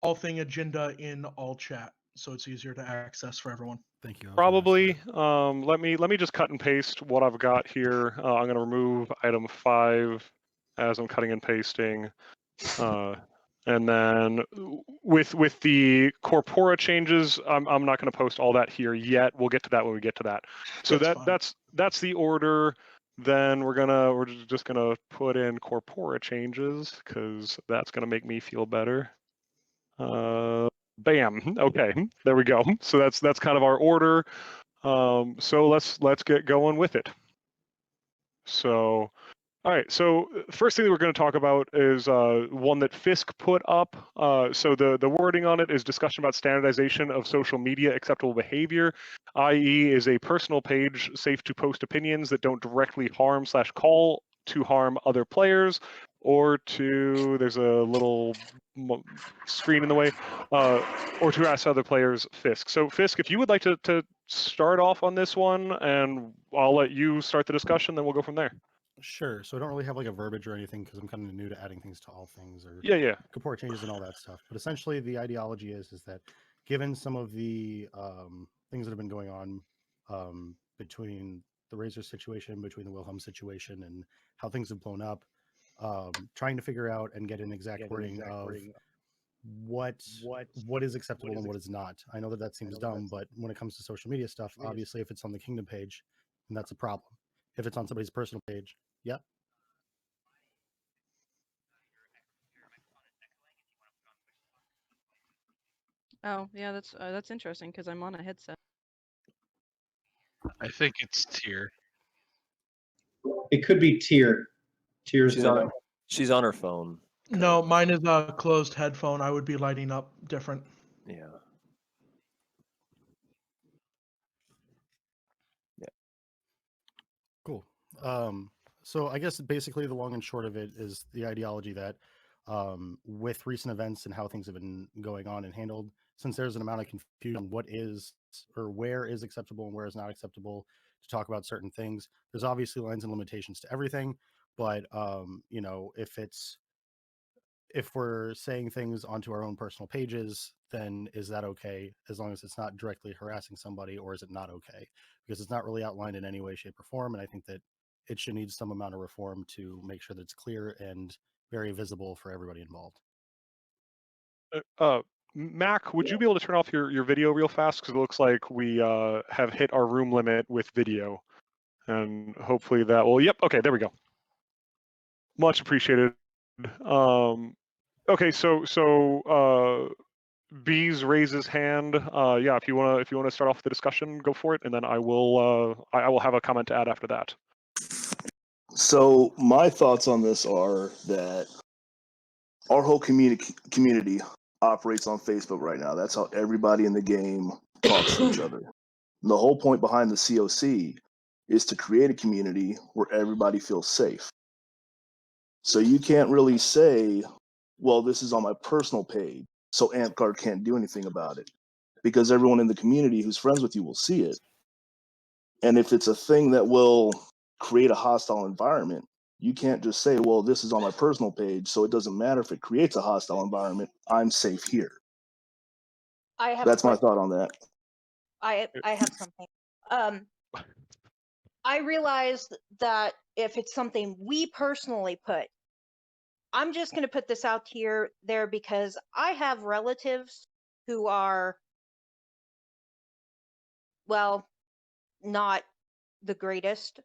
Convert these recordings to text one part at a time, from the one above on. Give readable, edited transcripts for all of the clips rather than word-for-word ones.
Althing agenda in all chat, so it's easier to access for everyone. Thank you. Probably. Let me just cut and paste what I've got here. I'm going to remove item 5 as I'm cutting and pasting. And then with the corpora changes, I'm not going to post all that here yet. We'll get to that when we get to that. So that's the order. Then we're just gonna put in corpora changes because that's gonna make me feel better. Bam. Okay, there we go. So that's kind of our order. So let's get going with it. So, all right. So first thing that we're going to talk about is one that Fisk put up. So the wording on it is discussion about standardization of social media acceptable behavior, i.e., is a personal page safe to post opinions that don't directly harm/call to harm other players, or to there's a little screen in the way, or to ask other players. Fisk. So Fisk, if you would like to start off on this one, and I'll let you start the discussion, then we'll go from there. Sure. So I don't really have like a verbiage or anything because I'm kind of new to adding things to all things or corpora changes and all that stuff. But essentially, the ideology is that given some of the things that have been going on between the Razor situation, between the Wilhelm situation, and how things have blown up, trying to figure out and get an exact wording of what is acceptable and what is not. I know that seems dumb, but when it comes to social media stuff, obviously, if it's on the Kingdom page, then that's a problem. If it's on somebody's personal page, yeah. Oh, yeah, that's interesting because I'm on a headset. I think it's Tier. It could be Tier. Tier's she's on her phone. No, mine is a closed headphone. I would be lighting up different. Yeah. Cool. So I guess basically the long and short of it is the ideology that with recent events and how things have been going on and handled, since there's an amount of confusion on what is or where is acceptable and where is not acceptable to talk about certain things, there's obviously lines and limitations to everything. But you know, if we're saying things onto our own personal pages, then is that okay as long as it's not directly harassing somebody, or is it not okay? Because it's not really outlined in any way, shape, or form. And I think that it should need some amount of reform to make sure that it's clear and very visible for everybody involved. Mac, would you be able to turn off your video real fast? Because it looks like we have hit our room limit with video. And hopefully that will, yep, okay, there we go. Much appreciated. Okay, so Bees raises hand. Yeah, if you wanna start off the discussion, go for it, and then I will have a comment to add after that. So my thoughts on this are that our whole community operates on Facebook right now. That's how everybody in the game talks to each other. And the whole point behind the COC is to create a community where everybody feels safe. So you can't really say, well, this is on my personal page, so Antguard can't do anything about it, because everyone in the community who's friends with you will see it. And if it's a thing that will create a hostile environment, you can't just say, well, this is on my personal page, so it doesn't matter if it creates a hostile environment, I'm safe here. That's my thought on that. I have something. I realize that if it's something we personally put, I'm just going to put this out there because I have relatives who are, well, not the greatest,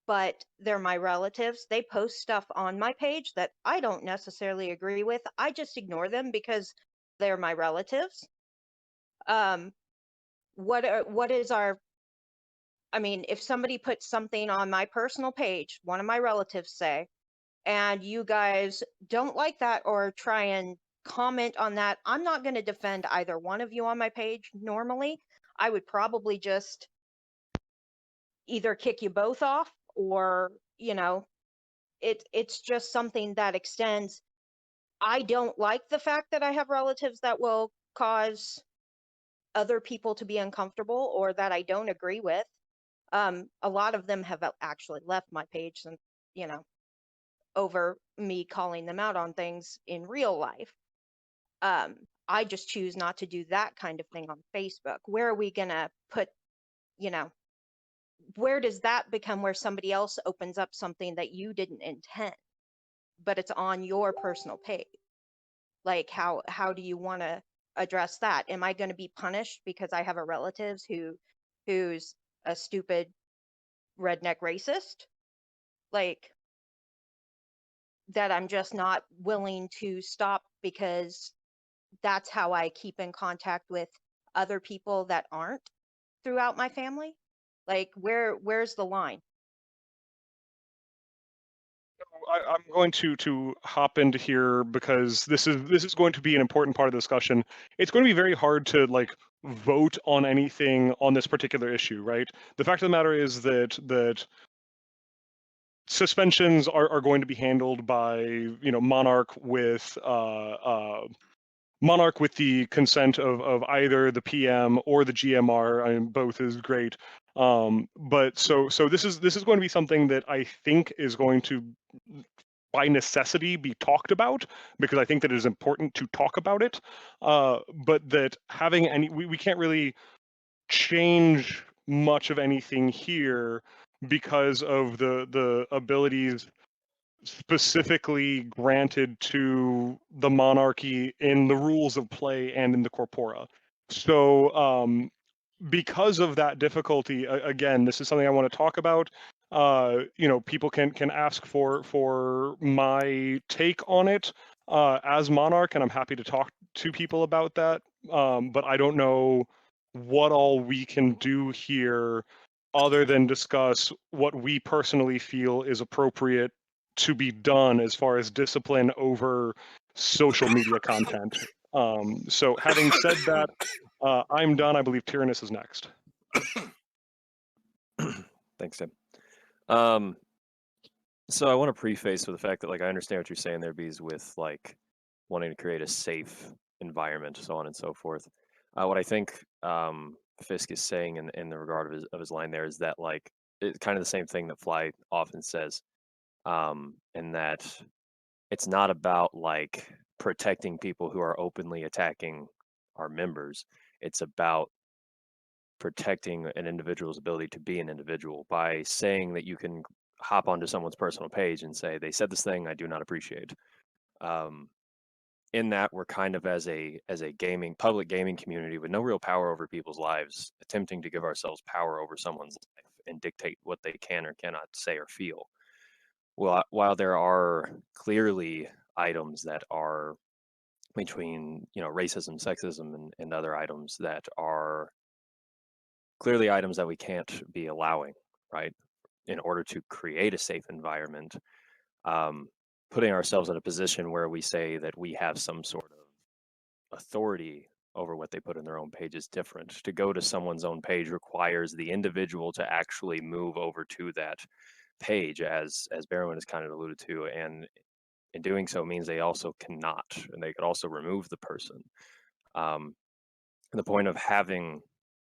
but they're my relatives. They post stuff on my page that I don't necessarily agree with. I just ignore them because they're my relatives. What is our, I mean, if somebody puts something on my personal page, one of my relatives say, and you guys don't like that or try and comment on that, I'm not going to defend either one of you on my page normally. I would probably just either kick you both off, or, you know, it's just something that extends. I don't like the fact that I have relatives that will cause other people to be uncomfortable or that I don't agree with. A lot of them have actually left my page and, you know, over me calling them out on things in real life. I just choose not to do that kind of thing on Facebook. Where are we going to put, you know, where does that become where somebody else opens up something that you didn't intend, but it's on your personal page? Like, how do you want to address that? Am I going to be punished because I have a relative who's a stupid redneck racist? Like, that I'm just not willing to stop because that's how I keep in contact with other people that aren't throughout my family? Like, where's the line? I'm going to hop into here because this is going to be an important part of the discussion. It's going to be very hard to like vote on anything on this particular issue, right? The fact of the matter is that suspensions are going to be handled by Monarch with Monarch with the consent of either the PM or the GMR. I mean, both is great. But so this is going to be something that I think is going to, by necessity, be talked about, because I think that it is important to talk about it. But that having we can't really change much of anything here because of the abilities specifically granted to the monarchy in the rules of play and in the corpora. So because of that difficulty, again, this is something I want to talk about. People can ask for my take on it as monarch, and I'm happy to talk to people about that. But I don't know what all we can do here other than discuss what we personally feel is appropriate to be done as far as discipline over social media content. So having said that, I'm done. I believe Tyrannus is next. Thanks, Tim. So I want to preface with the fact that, like, I understand what you're saying there, Bees, with like wanting to create a safe environment, so on and so forth. What I think Fisk is saying in the regard of his line there is that, like, it's kind of the same thing that Fly often says, and that it's not about like protecting people who are openly attacking our members. It's about protecting an individual's ability to be an individual by saying that you can hop onto someone's personal page and say they said this thing I do not appreciate. In that, we're kind of as a public gaming community with no real power over people's lives, attempting to give ourselves power over someone's life and dictate what they can or cannot say or feel. Well, while there are clearly items that are between racism, sexism, and other items that are clearly items that we can't be allowing, right, in order to create a safe environment, putting ourselves in a position where we say that we have some sort of authority over what they put in their own page is different. To go to someone's own page requires the individual to actually move over to that page, as Barrowman has kind of alluded to, and in doing so means they also cannot, and they could also remove the person. The point of having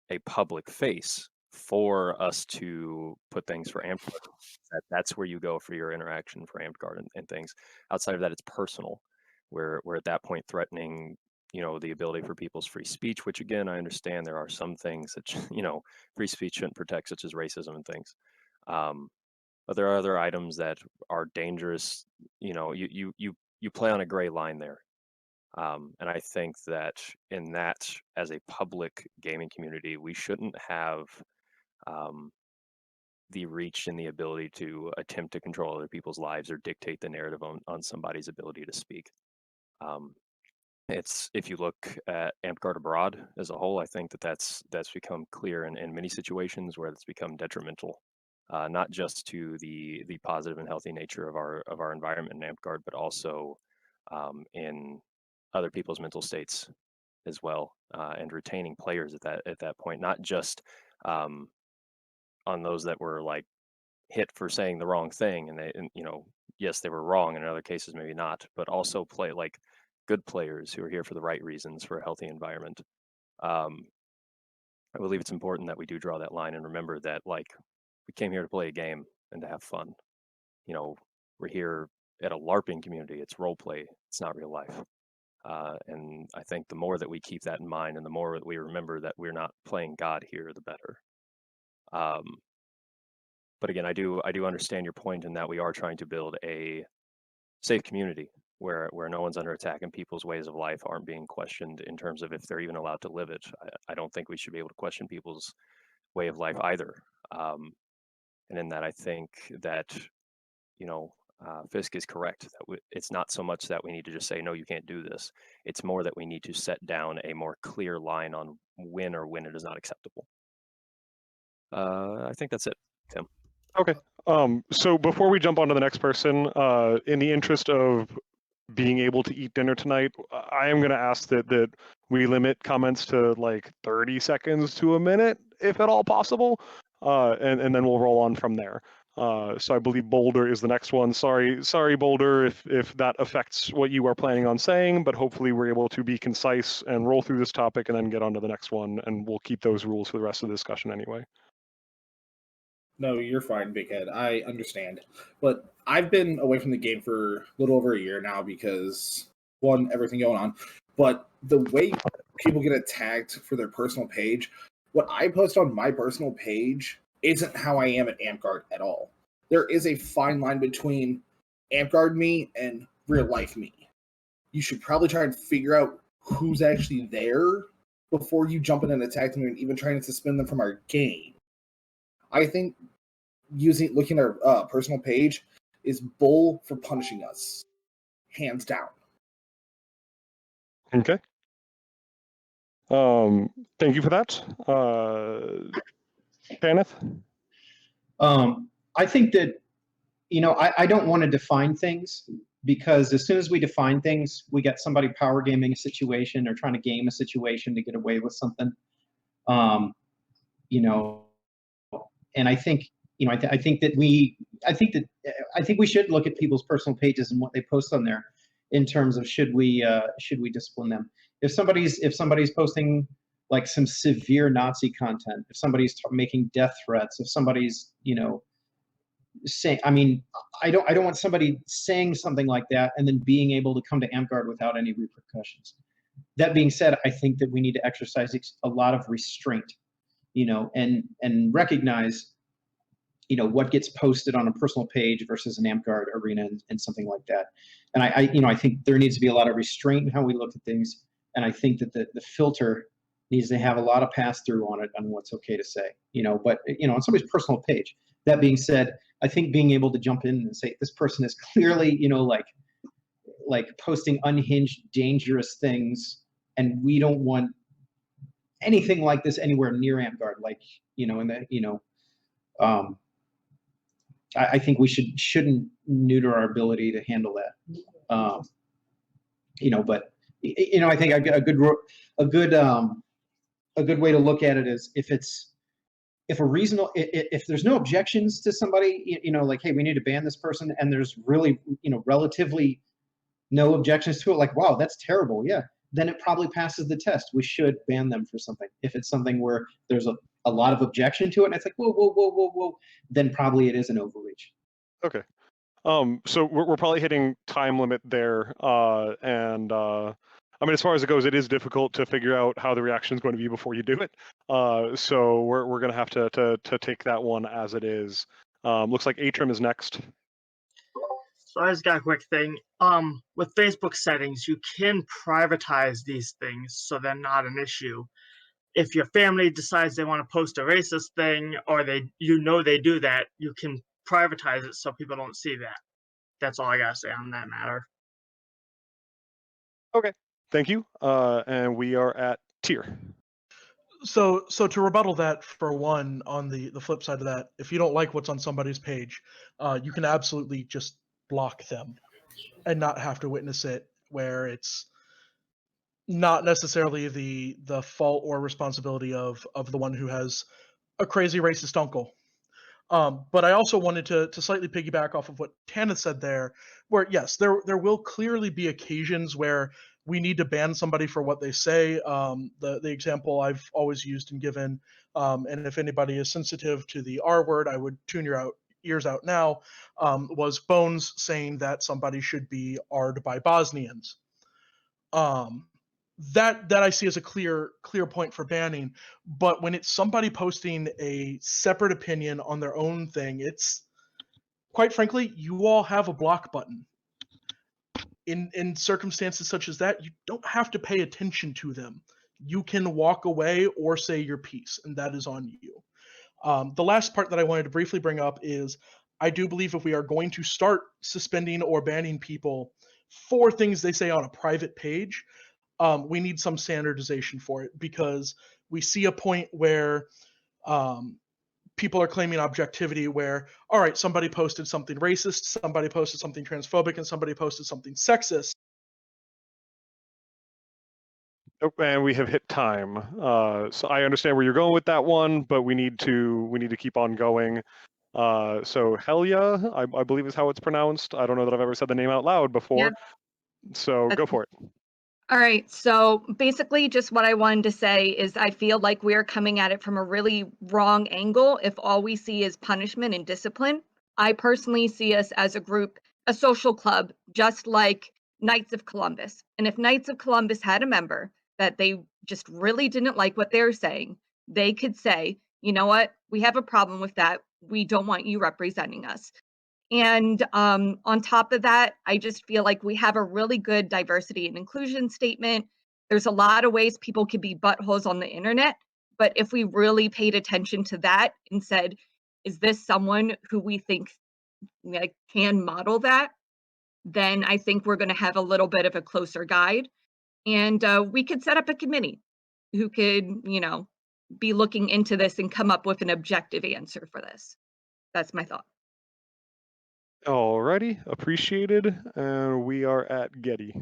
a public face for us to put things for Amped Guard, that's where you go for your interaction for Amped Guard and things. Outside of that, it's personal. We're at that point threatening the ability for people's free speech, which again, I understand there are some things that free speech shouldn't protect, such as racism and things. But there are other items that are dangerous. You play on a gray line there. And I think that in that, as a public gaming community, we shouldn't have the reach and the ability to attempt to control other people's lives or dictate the narrative on somebody's ability to speak. If you look at Amped Guard Abroad as a whole, I think that's become clear in many situations where it's become detrimental, not just to the positive and healthy nature of our environment in Amped Guard, but also in other people's mental states as well, and retaining players at that point, not just on those that were like hit for saying the wrong thing, and yes, they were wrong, and in other cases maybe not, but also play like good players who are here for the right reasons for a healthy environment. I believe it's important that we do draw that line and remember that, like, we came here to play a game and to have fun. We're here at a LARPing community. It's role play. It's not real life. And I think the more that we keep that in mind, and the more that we remember that we're not playing God here, the better. But again, I do understand your point in that we are trying to build a safe community where no one's under attack and people's ways of life aren't being questioned in terms of if they're even allowed to live it. I don't think we should be able to question people's way of life either. And in that, I think that, Fisk is correct. That it's not so much that we need to just say, no, you can't do this. It's more that we need to set down a more clear line on when it is not acceptable. I think that's it, Tim. Okay. So before we jump on to the next person, in the interest of being able to eat dinner tonight, I am going to ask that we limit comments to like 30 seconds to a minute, if at all possible, and then we'll roll on from there. So I believe Boulder is the next one. Sorry, Boulder, if that affects what you are planning on saying, but hopefully we're able to be concise and roll through this topic and then get on to the next one, and we'll keep those rules for the rest of the discussion anyway. No, you're fine, Big Head. I understand. But I've been away from the game for a little over a year now because, one, everything going on. But the way people get attacked for their personal page, what I post on my personal page isn't how I am at AmpGuard at all. There is a fine line between AmpGuard me and real life me. You should probably try and figure out who's actually there before you jump in and attack them and even trying to suspend them from our game. I think looking at our personal page is bull for punishing us, hands down. Okay. Thank you for that. Kenneth? I think that, I don't want to define things, because as soon as we define things, we get somebody power gaming a situation or trying to game a situation to get away with something. And I think, I think we should look at people's personal pages and what they post on there in terms of should we discipline them. If somebody's posting like some severe Nazi content, if somebody's making death threats, if somebody's, saying, I don't want somebody saying something like that and then being able to come to AmpGuard without any repercussions. That being said, I think that we need to exercise a lot of restraint, and recognize, what gets posted on a personal page versus an AmpGuard arena and something like that. And I think there needs to be a lot of restraint in how we look at things. And I think that the filter needs to have a lot of pass through on it on what's okay to say, but on somebody's personal page. That being said, I think being able to jump in and say this person is clearly, like posting unhinged, dangerous things, and we don't want anything like this anywhere near AmpGuard. I think we shouldn't neuter our ability to handle that. But I think a good way to look at it is if there's no objections to somebody, like, hey, we need to ban this person, and there's really, relatively no objections to it, like, wow, that's terrible, yeah, then it probably passes the test. We should ban them for something. If it's something where there's a lot of objection to it, and it's like, whoa, then probably it is an overreach. Okay. So we're probably hitting time limit there, and as far as it goes, it is difficult to figure out how the reaction is going to be before you do it. So we're going to have to take that one as it is. Looks like Atrim is next. So I just got a quick thing. With Facebook settings, you can privatize these things so they're not an issue. If your family decides they want to post a racist thing, or they do that, you can privatize it so people don't see that. That's all I gotta say on that matter. Okay, thank you. And we are at Tier. So to rebuttal that, for one, on the flip side of that, if you don't like what's on somebody's page, you can absolutely just block them and not have to witness it, where it's not necessarily the fault or responsibility of the one who has a crazy racist uncle. But I also wanted to slightly piggyback off of what Tana said there, where yes, there will clearly be occasions where we need to ban somebody for what they say. The example I've always used and given, and if anybody is sensitive to the R word, I would tune your ears out now, was Bones saying that somebody should be R'd by Bosnians. That I see as a clear point for banning. But when it's somebody posting a separate opinion on their own thing, it's quite frankly, you all have a block button. In circumstances such as that, you don't have to pay attention to them. You can walk away or say your piece, and that is on you. The last part that I wanted to briefly bring up is I do believe if we are going to start suspending or banning people for things they say on a private page, we need some standardization for it, because we see a point where people are claiming objectivity where, all right, somebody posted something racist, somebody posted something transphobic, and somebody posted something sexist. Oh, and we have hit time. So I understand where you're going with that one, but we need to keep on going. So Helia, I believe is how it's pronounced. I don't know that I've ever said the name out loud before. Yep. So go for it. All right. So basically, just what I wanted to say is I feel like we're coming at it from a really wrong angle if all we see is punishment and discipline. I personally see us as a group, a social club, just like Knights of Columbus. And if Knights of Columbus had a member that they just really didn't like what they were saying, they could say, you know what, we have a problem with that. We don't want you representing us. And on top of that, I just feel like we have a really good diversity and inclusion statement. There's a lot of ways people could be buttholes on the internet, but if we really paid attention to that and said, is this someone who we think can model that? Then I think we're going to have a little bit of a closer guide. And we could set up a committee who could, be looking into this and come up with an objective answer for this. That's my thought. Alrighty, appreciated. And we are at Getty.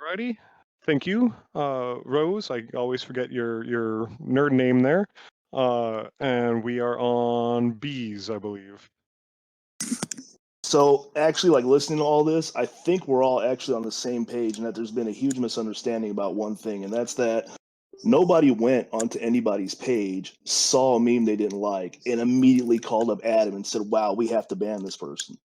Alrighty, thank you, Rose. I always forget your nerd name there. And we are on B's, I believe. So actually, like listening to all this, I think we're all actually on the same page, and that there's been a huge misunderstanding about one thing, and that's that nobody went onto anybody's page, saw a meme they didn't like, and immediately called up Adam and said, "Wow, we have to ban this person."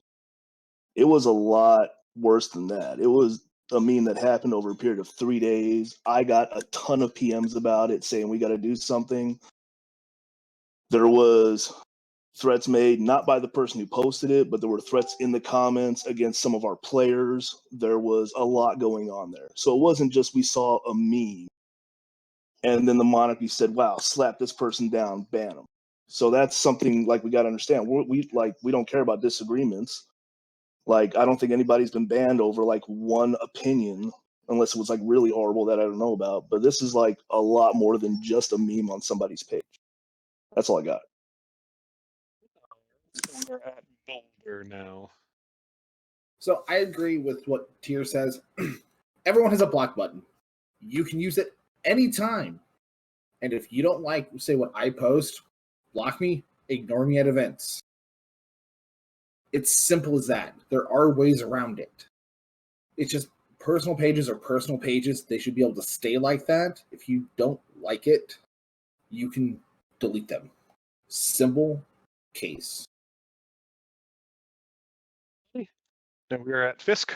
It was a lot worse than that. It was a meme that happened over a period of 3 days. I got a ton of PMs about it saying we got to do something. There was threats made not by the person who posted it, but there were threats in the comments against some of our players. There was a lot going on there. So it wasn't just we saw a meme and then the monarchy said, "Wow, slap this person down, ban them." So that's something like we got to understand. We don't care about disagreements. Like, I don't think anybody's been banned over like one opinion, unless it was like really horrible that I don't know about. But this is like a lot more than just a meme on somebody's page. That's all I got. We're at Boulder now. So I agree with what Tier says. Everyone has a block button. You can use it anytime. And if you don't like, say, what I post, block me, ignore me at events. It's simple as that. There are ways around it. It's just personal pages are personal pages. They should be able to stay like that. If you don't like it, you can delete them. Simple case. And we are at Fisk.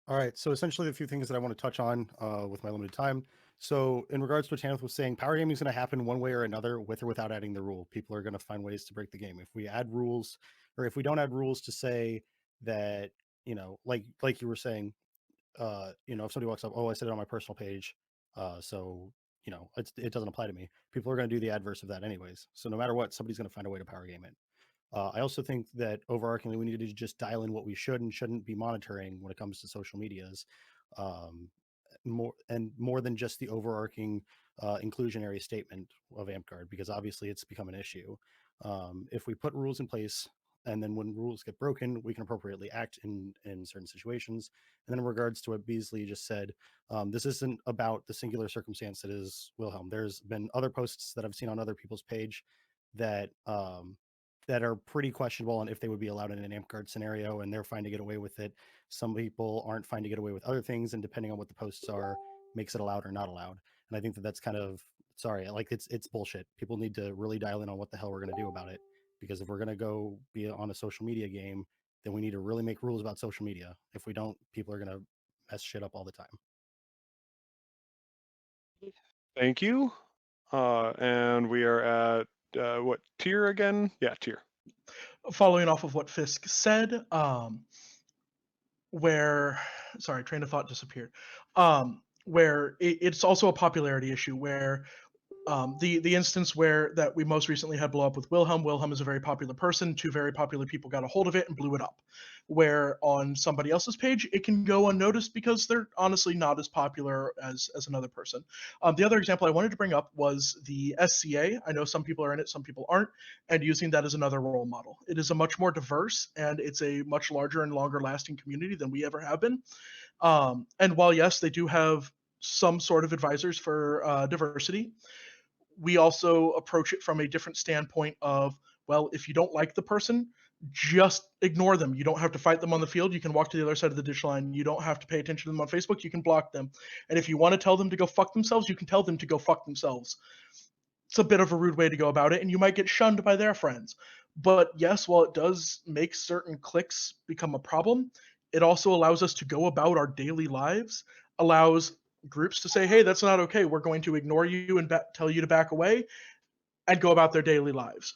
All right, so essentially a few things that I want to touch on with my limited time. So in regards to what Tanith was saying, power gaming is going to happen one way or another, with or without adding the rule. People are going to find ways to break the game. If we add rules, or if we don't add rules to say that like you were saying, if somebody walks up, oh, I said it on my personal page, so it doesn't apply to me. People are going to do the adverse of that anyways. So no matter what, somebody's going to find a way to power game it. I also think that overarchingly, we need to just dial in what we should and shouldn't be monitoring when it comes to social medias, more than just the overarching inclusionary statement of AmpGuard, because obviously it's become an issue. If we put rules in place, and then when rules get broken, we can appropriately act in certain situations. And then in regards to what Beasley just said, this isn't about the singular circumstance that is Wilhelm. There's been other posts that I've seen on other people's page that that are pretty questionable on if they would be allowed in an AmpGuard scenario, and they're fine to get away with it. Some people aren't fine to get away with other things, and depending on what the posts are, makes it allowed or not allowed. And I think that that's kind of, sorry, like it's bullshit. People need to really dial in on what the hell we're going to do about it, because if we're going to go be on a social media game, then we need to really make rules about social media. If we don't, people are going to mess shit up all the time. Thank you. And we are at what tier again? Yeah, tier. Following off of what Fisk said, where, sorry, train of thought disappeared. Where it's also a popularity issue, where the instance where that we most recently had blow up with Wilhelm. Wilhelm is a very popular person. Two very popular people got a hold of it and blew it up. Where on somebody else's page, it can go unnoticed because they're honestly not as popular as another person. The other example I wanted to bring up was the SCA. I know some people are in it, some people aren't, and using that as another role model. It is a much more diverse and it's a much larger and longer lasting community than we ever have been. And while yes, they do have some sort of advisors for diversity, we also approach it from a different standpoint of, well, if you don't like the person, just ignore them. You don't have to fight them on the field. You can walk to the other side of the ditch line. You don't have to pay attention to them on Facebook. You can block them. And if you want to tell them to go fuck themselves, you can tell them to go fuck themselves. It's a bit of a rude way to go about it, and you might get shunned by their friends. But yes, while it does make certain clicks become a problem, it also allows us to go about our daily lives, allows groups to say, hey, that's not okay. We're going to ignore you and tell you to back away, and go about their daily lives.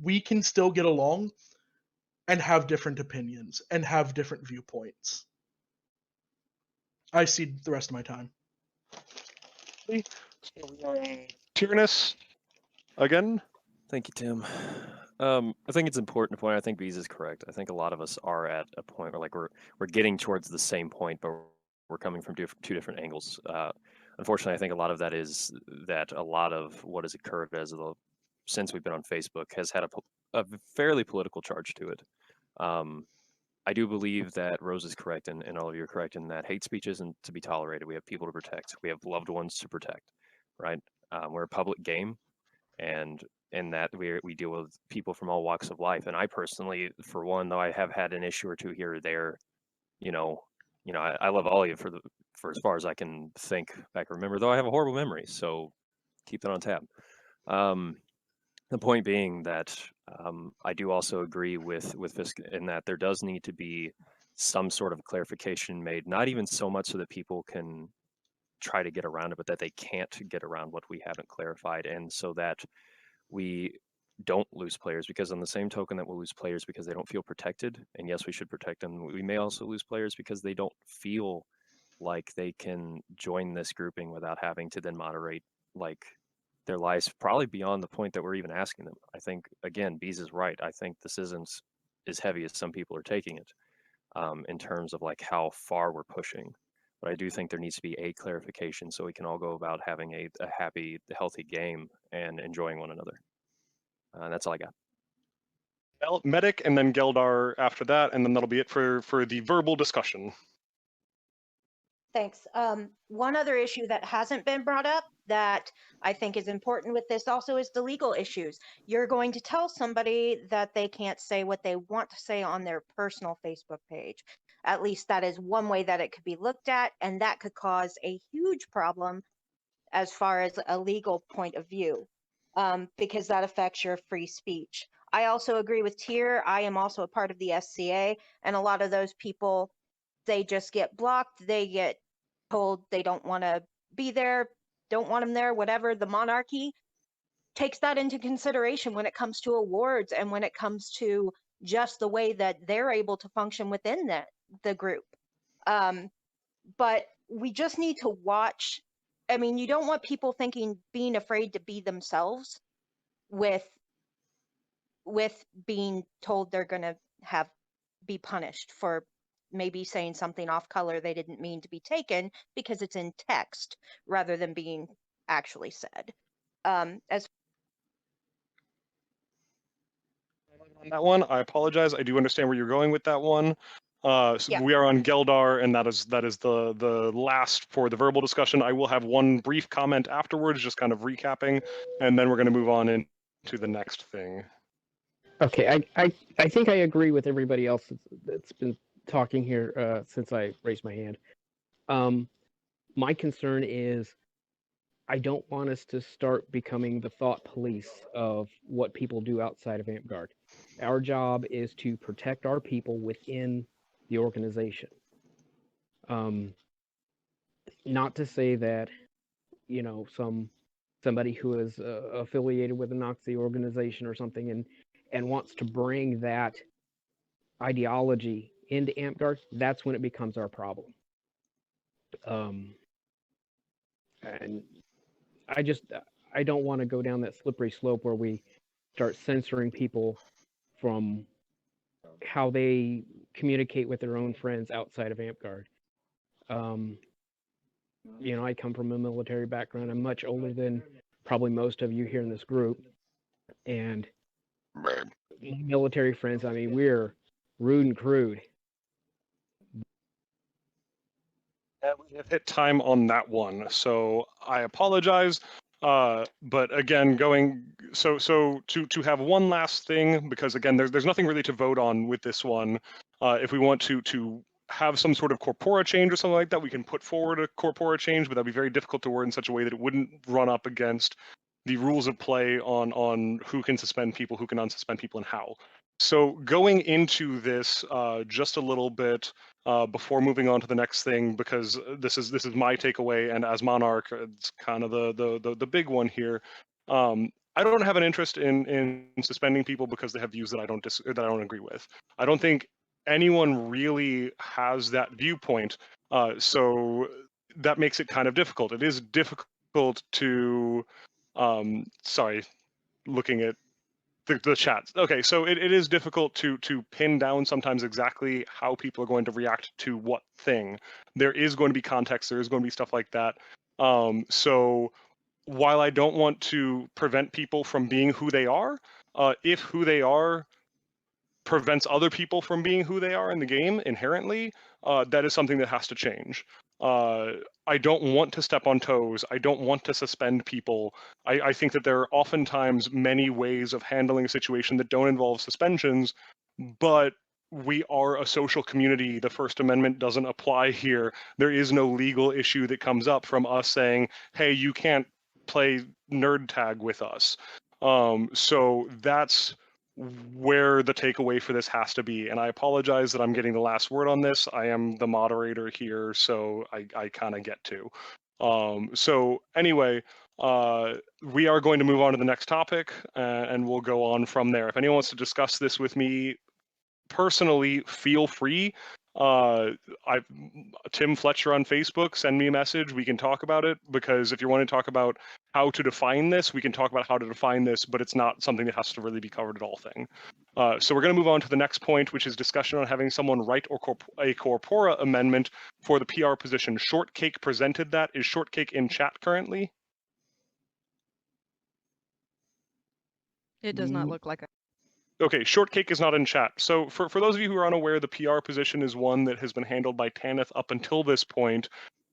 We can still get along and have different opinions and have different viewpoints. I cede the rest of my time. Tyrannus again. Thank you, Tim. I think it's important to point out, I think Bees is correct. I think a lot of us are at a point where like we're getting towards the same point, but we're coming from two different angles. Unfortunately, I think a lot of that is that a lot of what has occurred since we've been on Facebook has had a fairly political charge to it. I do believe that Rose is correct, and all of you are correct in that hate speech isn't to be tolerated. We have people to protect. We have loved ones to protect, right? We're a public game, and in that we deal with people from all walks of life. And I personally, for one, though I have had an issue or two here or there, I love all of you for as far as I can think back. Remember, though, I have a horrible memory, so keep that on tap. The point being that I do also agree with Fisk in that there does need to be some sort of clarification made, not even so much so that people can try to get around it, but that they can't get around what we haven't clarified, and so that we don't lose players, because on the same token that we'll lose players because they don't feel protected, and yes, we should protect them, we may also lose players because they don't feel like they can join this grouping without having to then moderate like their lives probably beyond the point that we're even asking them. I think, again, Bees is right. I think this isn't as heavy as some people are taking it in terms of like how far we're pushing. But I do think there needs to be a clarification so we can all go about having a happy, healthy game and enjoying one another. That's all I got. Medic, and then Geldar after that, and then that'll be it for the verbal discussion. Thanks. One other issue that hasn't been brought up that I think is important with this also is the legal issues. You're going to tell somebody that they can't say what they want to say on their personal Facebook page. At least that is one way that it could be looked at, and that could cause a huge problem as far as a legal point of view, because that affects your free speech. I also agree with Tier. I am also a part of the SCA, and a lot of those people, they just get blocked. They get told they don't want to be there, don't want them there, whatever. The monarchy takes that into consideration when it comes to awards and when it comes to just the way that they're able to function within the group. But we just need to watch. I mean, you don't want people being afraid to be themselves with being told they're going to be punished for maybe saying something off color they didn't mean to be taken because it's in text rather than being actually said. As on that one, I apologize. I do understand where you're going with that one. So Yeah. we are on Geldar, and that is the last for the verbal discussion. I will have one brief comment afterwards, just kind of recapping, and then we're going to move on into the next thing. Okay, I think I agree with everybody else that's been talking here since I raised my hand. My concern is I don't want us to start becoming the thought police of what people do outside of AmpGuard. Our job is to protect our people within the organization. Not to say that, you know, somebody who is affiliated with a Nazi organization or something and wants to bring that ideology into AmpGuard, that's when it becomes our problem. And I don't want to go down that slippery slope where we start censoring people from how they communicate with their own friends outside of AmpGuard. You know, I come from a military background. I'm much older than probably most of you here in this group. And military friends, I mean, we're rude and crude. We have hit time on that one, so I apologize. But again, so to have one last thing, because again, there's nothing really to vote on with this one. If we want to have some sort of corpora change or something like that, we can put forward a corpora change, but that'd be very difficult to word in such a way that it wouldn't run up against the rules of play on who can suspend people, who can unsuspend people, and how. So going into this just a little bit before moving on to the next thing, because this is my takeaway, and as Monarch, it's kind of the big one here. I don't have an interest in suspending people because they have views that I don't agree with. I don't think anyone really has that viewpoint, so that makes it kind of difficult. It is difficult to sorry, looking at the chats. Okay, so it is difficult to pin down sometimes exactly how people are going to react to what thing. There is going to be context, there is going to be stuff like that. So while I don't want to prevent people from being who they are, if who they are prevents other people from being who they are in the game inherently, that is something that has to change. I don't want to step on toes. I don't want to suspend people. I think that there are oftentimes many ways of handling a situation that don't involve suspensions, but we are a social community. The First Amendment doesn't apply here. There is no legal issue that comes up from us saying, hey, you can't play nerd tag with us. So that's where the takeaway for this has to be. And I apologize that I'm getting the last word on this. I am the moderator here, so I kind of get to. So anyway, we are going to move on to the next topic, and we'll go on from there. If anyone wants to discuss this with me personally, feel free. Tim Fletcher on Facebook, send me a message. We can talk about it, because if you want to talk about how to define this, we can talk about how to define this, but it's not something that has to really be covered at all thing. So we're going to move on to the next point, which is discussion on having someone write a corpora amendment for the PR position. Shortcake presented that. Is Shortcake in chat currently? It does not look like a. Okay, Shortcake is not in chat. So for those of you who are unaware, the PR position is one that has been handled by Tanith up until this point,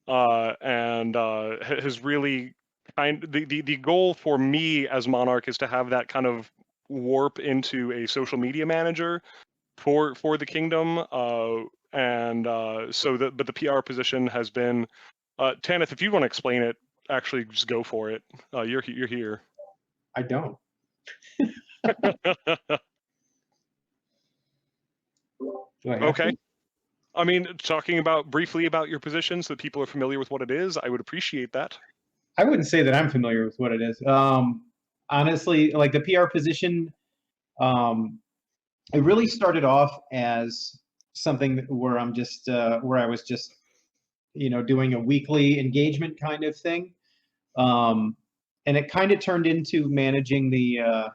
and has really the goal for me as Monarch is to have that kind of warp into a social media manager for the kingdom, but the PR position has been Tanith. If you want to explain it, actually just go for it. You're here. I don't. Okay. I mean, talking briefly about your position so that people are familiar with what it is, I would appreciate that. I wouldn't say that I'm familiar with what it is. Honestly, like the PR position, it really started off as something where I'm just where I was just doing a weekly engagement kind of thing, and it kind of turned into managing the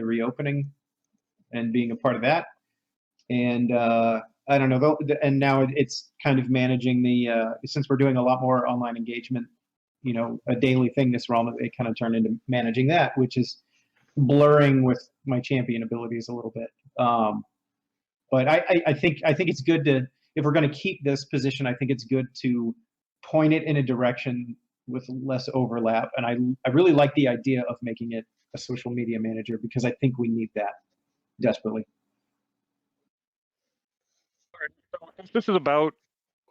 reopening and being a part of that. And I don't know, and now it's kind of managing the since we're doing a lot more online engagement, a daily thing this realm, it kind of turned into managing that, which is blurring with my champion abilities a little bit. But I think it's good to, if we're going to keep this position, I think it's good to point it in a direction with less overlap. And I really like the idea of making it a social media manager, because I think we need that desperately. This is about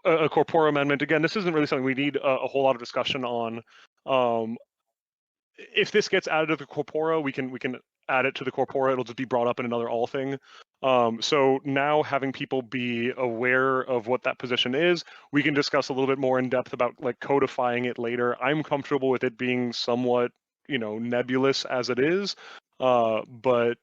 a corpora amendment. Again, this isn't really something we need a whole lot of discussion on. If this gets added to the corpora, we can add it to the corpora. It'll just be brought up in another all thing. So now having people be aware of what that position is, we can discuss a little bit more in depth about like codifying it later. I'm comfortable with it being somewhat, nebulous as it is, but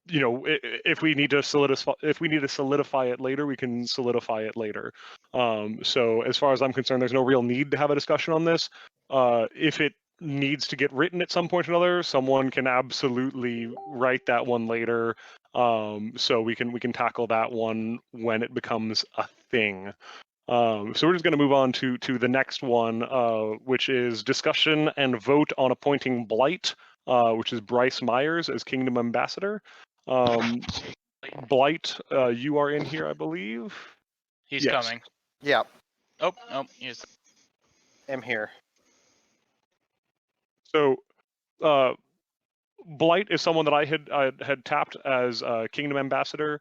if we need to solidify it later, we can solidify it later. So as far as I'm concerned, there's no real need to have a discussion on this. If it needs to get written at some point or another, someone can absolutely write that one later. So we can tackle that one when it becomes a thing. So we're just going to move on to the next one, which is discussion and vote on appointing Blight, which is Bryce Myers as Kingdom Ambassador. Blight, you are in here, I believe. He's Yes. coming. Yeah, Oh, he's I'm here. So, Blight is someone that I had tapped as Kingdom Ambassador,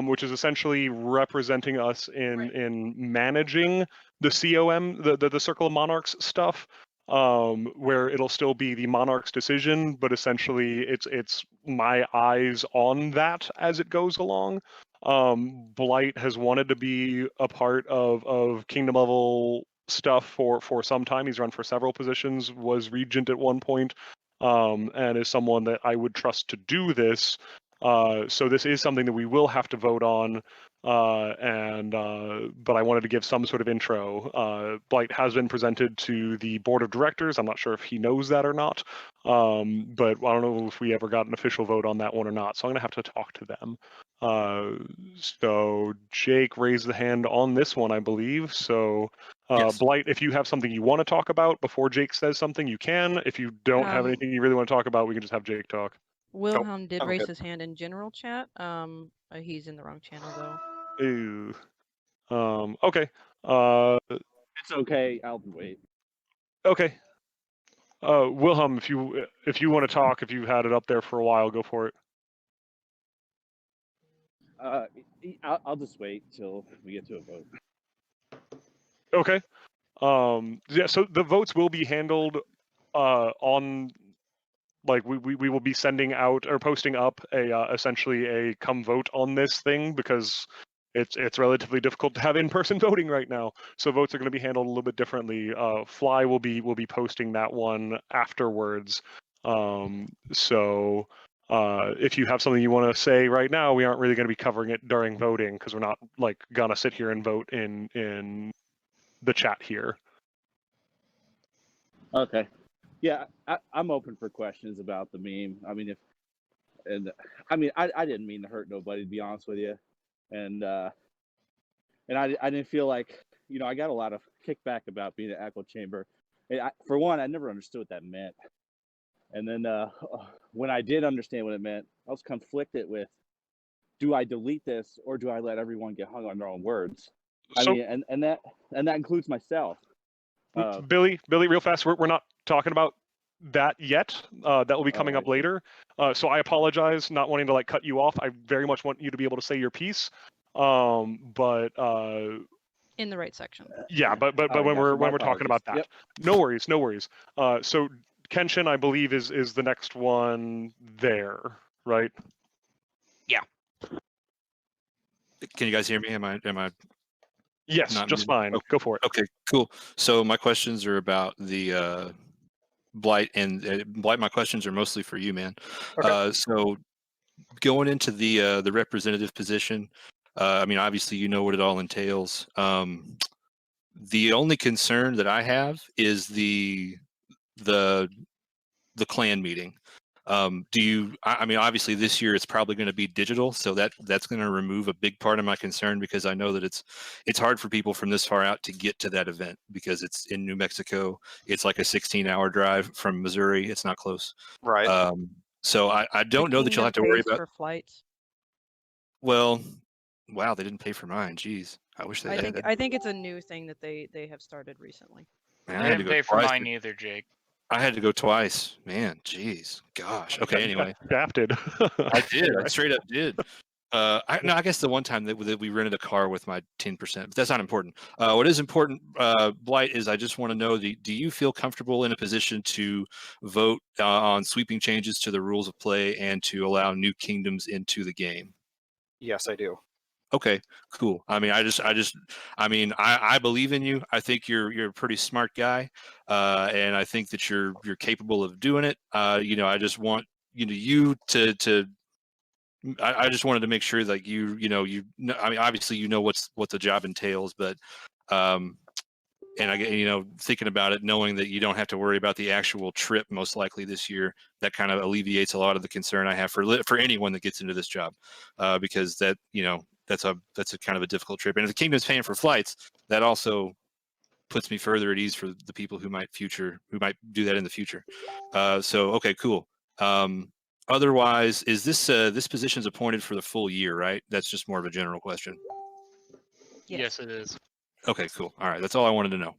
which is essentially representing us in managing the COM, the Circle of Monarchs stuff, where it'll still be the Monarch's decision, but essentially it's my eyes on that as it goes along. Blight has wanted to be a part of Kingdom level stuff for some time. He's run for several positions, was Regent at one point, and is someone that I would trust to do this. So this is something that we will have to vote on, but I wanted to give some sort of intro. Blight has been presented to the board of directors. I'm not sure if he knows that or not, but I don't know if we ever got an official vote on that one or not, so I'm going to have to talk to them. So Jake raised the hand on this one, I believe. So Yes. Blight, if you have something you want to talk about before Jake says something, you can. If you don't have anything you really want to talk about, we can just have Jake talk. Wilhelm did I'm raise good. his hand in general chat. He's in the wrong channel though. Ooh. Okay. It's okay. I'll wait. Okay. Wilhelm, if you want to talk, if you've had it up there for a while, go for it. I'll just wait till we get to a vote. Okay. Yeah. So the votes will be handled on. Like we will be sending out or posting up essentially a come vote on this thing, because it's relatively difficult to have in-person voting right now. So votes are going to be handled a little bit differently. Fly will be posting that one afterwards. So if you have something you want to say right now, we aren't really going to be covering it during voting, because we're not like gonna sit here and vote in the chat here. Okay. Yeah, I'm open for questions about the meme. I mean, I didn't mean to hurt nobody, to be honest with you, and I didn't feel like, I got a lot of kickback about being an echo chamber. For one, I never understood what that meant, and then when I did understand what it meant, I was conflicted with, do I delete this or do I let everyone get hung on their own words? And that includes myself. Billy, real fast, we're not talking about that yet. That will be coming up later. So I apologize, not wanting to like cut you off. I very much want you to be able to say your piece. But In the right section. yeah, but when we're talking about that, no worries. So Kenshin, I believe, is the next one there, right? Yeah. Can you guys hear me? Am I? Yes, not just muted? fine. Go for it. Okay, cool. So my questions are about the Blight, and Blight. My questions are mostly for you, man. Okay. So going into the representative position, I mean, obviously, you know what it all entails. The only concern that I have is the clan meeting. Do you? I mean, obviously, this year it's probably going to be digital, so that's going to remove a big part of my concern because I know that it's hard for people from this far out to get to that event because it's in New Mexico. It's like a 16-hour drive from Missouri. It's not close. Right. So I don't know that you'll have to worry about. For flights. Well, wow, they didn't pay for mine. Jeez, I wish they had. I think it's a new thing that they have started recently. Man, They I had to didn't go pay for twice. mine either, Jake. I had to go twice. Man, jeez, gosh. Okay, anyway. Shafted. I did. I Anyway. straight up did. I guess the one time that we rented a car with my 10%, but that's not important. What is important, Blight, is I just want to know, do you feel comfortable in a position to vote on sweeping changes to the rules of play and to allow new kingdoms into the game? Yes, I do. Okay, cool. I mean, I believe in you. I think you're a pretty smart guy, and I think that you're capable of doing it. I just want you to. I just wanted to make sure that I mean, obviously you know what the job entails, but and I get thinking about it, knowing that you don't have to worry about the actual trip most likely this year, that kind of alleviates a lot of the concern I have for anyone that gets into this job, because that's a kind of a difficult trip. And if the kingdom's paying for flights, that also puts me further at ease for the people who might do that in the future. So okay, cool. Otherwise, is this position's appointed for the full year, right? That's just more of a general question. Yes, it is. Okay, cool. All right, that's all I wanted to know.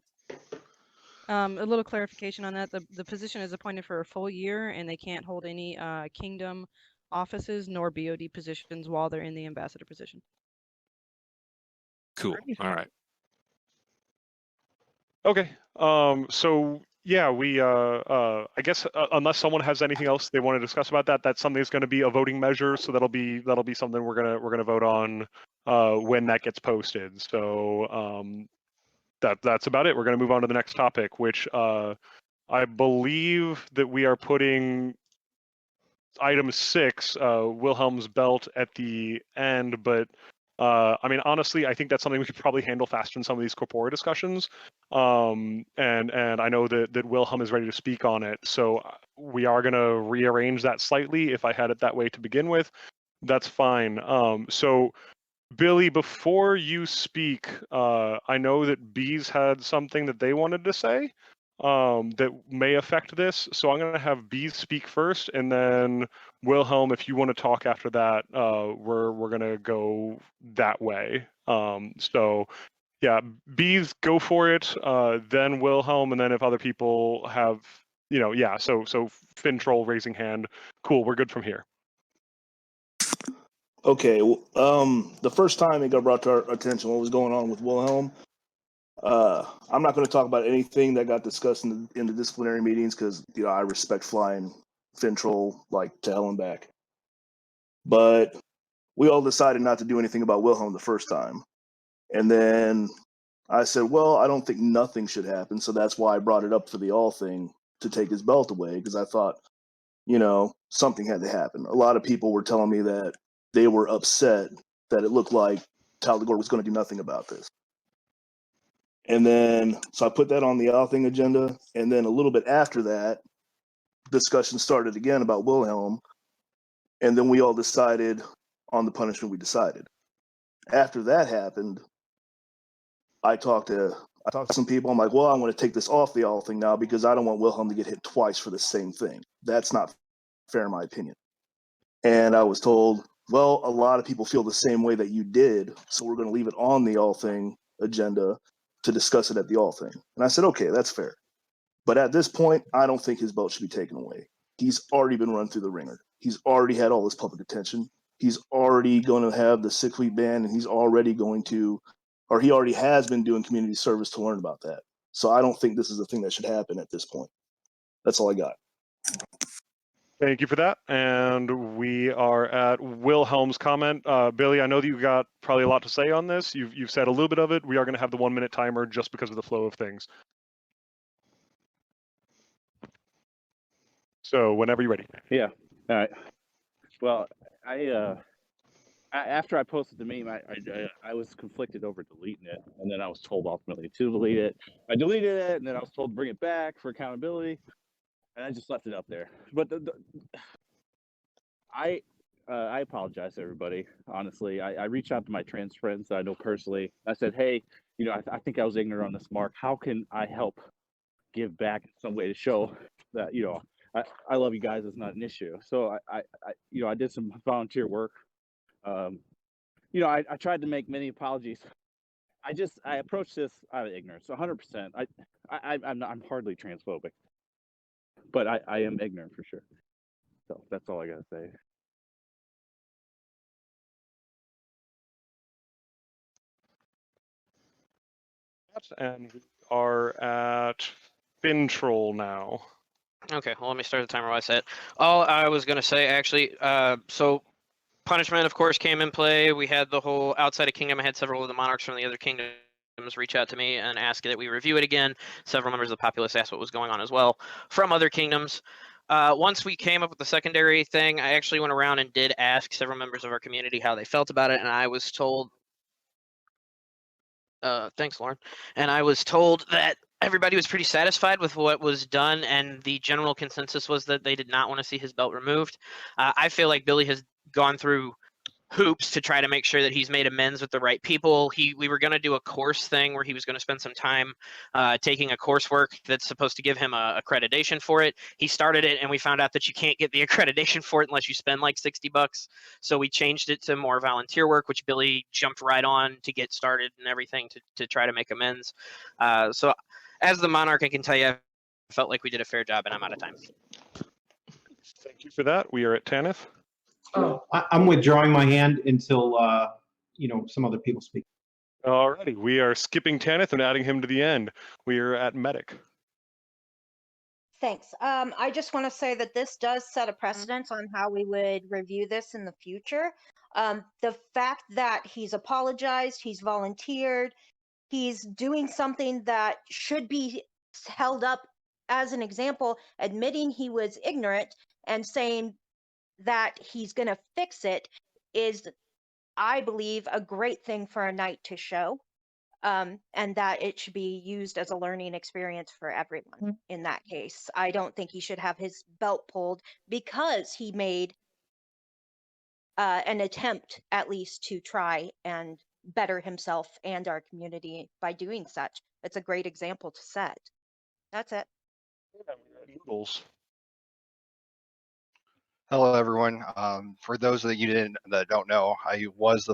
A little clarification on that. The position is appointed for a full year, and they can't hold any kingdom offices nor BOD positions while they're in the ambassador position. Cool. All right. Okay. So yeah, we I guess unless someone has anything else they want to discuss about that, that's something that's going to be a voting measure. So that'll be something we're gonna vote on when that gets posted. So that's about it. We're gonna move on to the next topic, which I believe that we are putting item 6, Wilhelm's belt, at the end, but I mean, honestly, I think that's something we could probably handle faster in some of these corpora discussions. And I know that Wilhelm is ready to speak on it, so we are going to rearrange that slightly. If I had it that way to begin with, that's fine. So Billy, before you speak, I know that Bees had something that they wanted to say that may affect this. So I'm going to have Bees speak first, and then Wilhelm, if you want to talk after that, we're going to go that way. So yeah, Bees, go for it. Then Wilhelm, and then if other people have, yeah. So Fin Troll raising hand. Cool, we're good from here. Okay, the first time it got brought to our attention what was going on with Wilhelm, I'm not going to talk about anything that got discussed in the disciplinary meetings because I respect flying Fin Troll like to hell and back. But we all decided not to do anything about Wilhelm the first time, and then I said, well, I don't think nothing should happen, so that's why I brought it up for the all thing to take his belt away, because I thought, something had to happen. A lot of people were telling me that they were upset that it looked like Tal Dagore was going to do nothing about this. And then, so I put that on the all thing agenda, and then a little bit after that, discussion started again about Wilhelm, and then we all decided on the punishment we decided. After that happened, I talked to some people. I'm like, well, I want to take this off the all thing now because I don't want Wilhelm to get hit twice for the same thing. That's not fair in my opinion. And I was told, well, a lot of people feel the same way that you did, so we're going to leave it on the all thing agenda to discuss it at the all thing. And I said, okay, that's fair. But at this point, I don't think his belt should be taken away. He's already been run through the ringer. He's already had all this public attention. He's already going to have the 6-week ban, and he already has been doing community service to learn about that. So I don't think this is a thing that should happen at this point. That's all I got. Thank you for that. And we are at Wilhelm's comment. Billy, I know that you got probably a lot to say on this. You've said a little bit of it. We are going to have the 1-minute timer just because of the flow of things. So whenever you're ready. Yeah. All right. Well, after I posted the meme, I was conflicted over deleting it, and then I was told ultimately to delete it. I deleted it, and then I was told to bring it back for accountability, and I just left it up there. But I apologize to everybody. Honestly, I reached out to my trans friends that I know personally. I said, hey, I think I was ignorant on this, Mark. How can I help give back in some way to show that I love you guys? It's not an issue. So I did some volunteer work. I tried to make many apologies. I approached this out of ignorance, 100%. I'm hardly transphobic, but I am ignorant for sure. So that's all I gotta say. And we are at Fintroll now. Okay, well, let me start the timer while I say it. All I was going to say, actually, so punishment, of course, came in play. We had the whole outside of Kingdom. I had several of the monarchs from the other kingdoms reach out to me and ask that we review it again. Several members of the populace asked what was going on as well from other kingdoms. Once we came up with the secondary thing, I actually went around and did ask several members of our community how they felt about it, and I was told thanks, Lauren. And I was told that everybody was pretty satisfied with what was done, and the general consensus was that they did not want to see his belt removed. I feel like Billy has gone through hoops to try to make sure that he's made amends with the right people. We were going to do a course thing where he was going to spend some time taking a coursework that's supposed to give him a accreditation for it. He started it, and we found out that you can't get the accreditation for it unless you spend like $60. So we changed it to more volunteer work, which Billy jumped right on to get started and everything to try to make amends. So as the monarch, I can tell you, I felt like we did a fair job, and I'm out of time. Thank you for that. We are at Tanith. I'm withdrawing my hand until some other people speak. Alrighty, we are skipping Tanith and adding him to the end. We are at Medic. Thanks. I just want to say that this does set a precedence on how we would review this in the future. The fact that he's apologized, he's volunteered, he's doing something that should be held up as an example, admitting he was ignorant and saying that he's going to fix it is, I believe, a great thing for a knight to show. And that it should be used as a learning experience for everyone in that case. I don't think he should have his belt pulled because he made an attempt, at least, to try and better himself and our community by doing such. It's a great example to set. That's it. Hello, everyone. For those that that don't know, I was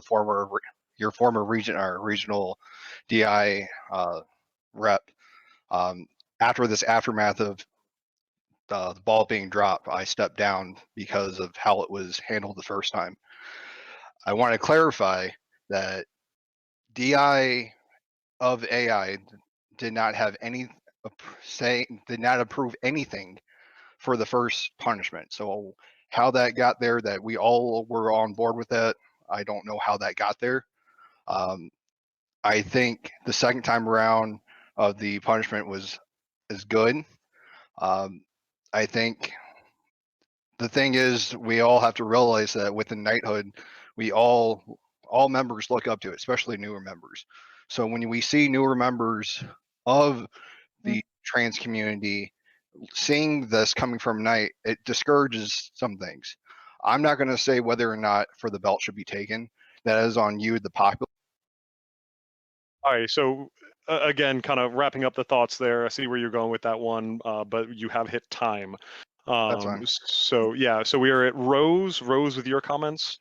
your former regional DI rep. After this aftermath of the ball being dropped, I stepped down because of how it was handled the first time. I want to clarify that DI of AI did not have any did not approve anything for the first punishment. So how that got there, that we all were on board with that, I don't know how that got there. I think the second time around of the punishment is good. I think the thing is, we all have to realize that within knighthood, we all members look up to it, especially newer members. So when we see newer members of the trans community seeing this coming from knight, it discourages some things. I'm not going to say whether or not for the belt should be taken. That is on you, the popular. All right, so again, kind of wrapping up the thoughts there. I see where you're going with that one, but you have hit time. That's fine. So yeah, so we are at Rose. Rose, with your comments.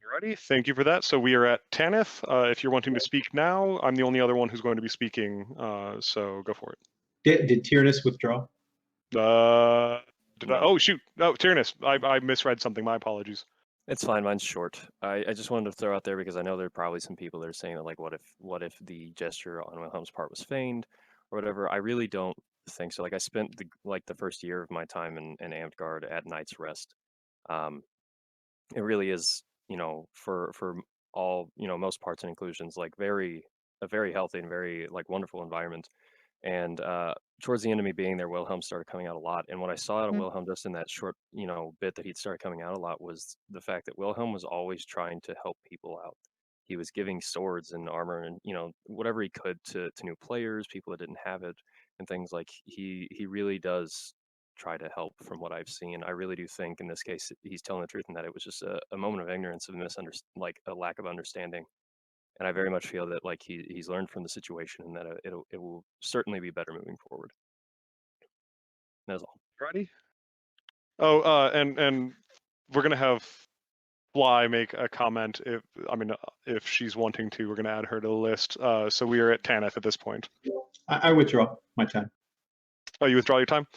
Alrighty, thank you for that. So we are at Tanith. If you're wanting to speak now, I'm the only other one who's going to be speaking. So go for it. Did Tyrannus withdraw? Did I? Oh shoot! Oh, Tyrannus, I misread something. My apologies. It's fine. Mine's short. I just wanted to throw out there because I know there are probably some people that are saying that like, what if the gesture on Wilhelm's part was feigned or whatever. I really don't think so. Like I spent the first year of my time in Amped Guard at Night's Rest. It really is, for all, most parts and inclusions, like a very healthy and very like wonderful environment. And towards the end of me being there, Wilhelm started coming out a lot. And what I saw out of Wilhelm just in that short, bit that he'd started coming out a lot was the fact that Wilhelm was always trying to help people out. He was giving swords and armor and whatever he could to new players, people that didn't have it, and things like he really does try to help from what I've seen. I really do think in this case he's telling the truth in that it was just a moment of ignorance, of like a lack of understanding. And I very much feel that like he's learned from the situation and that it will certainly be better moving forward. That's all. Ready? Oh, and we're gonna have Fly make a comment if she's wanting to. We're gonna add her to the list. So we are at Tanith at this point. I withdraw my time. Oh, you withdraw your time?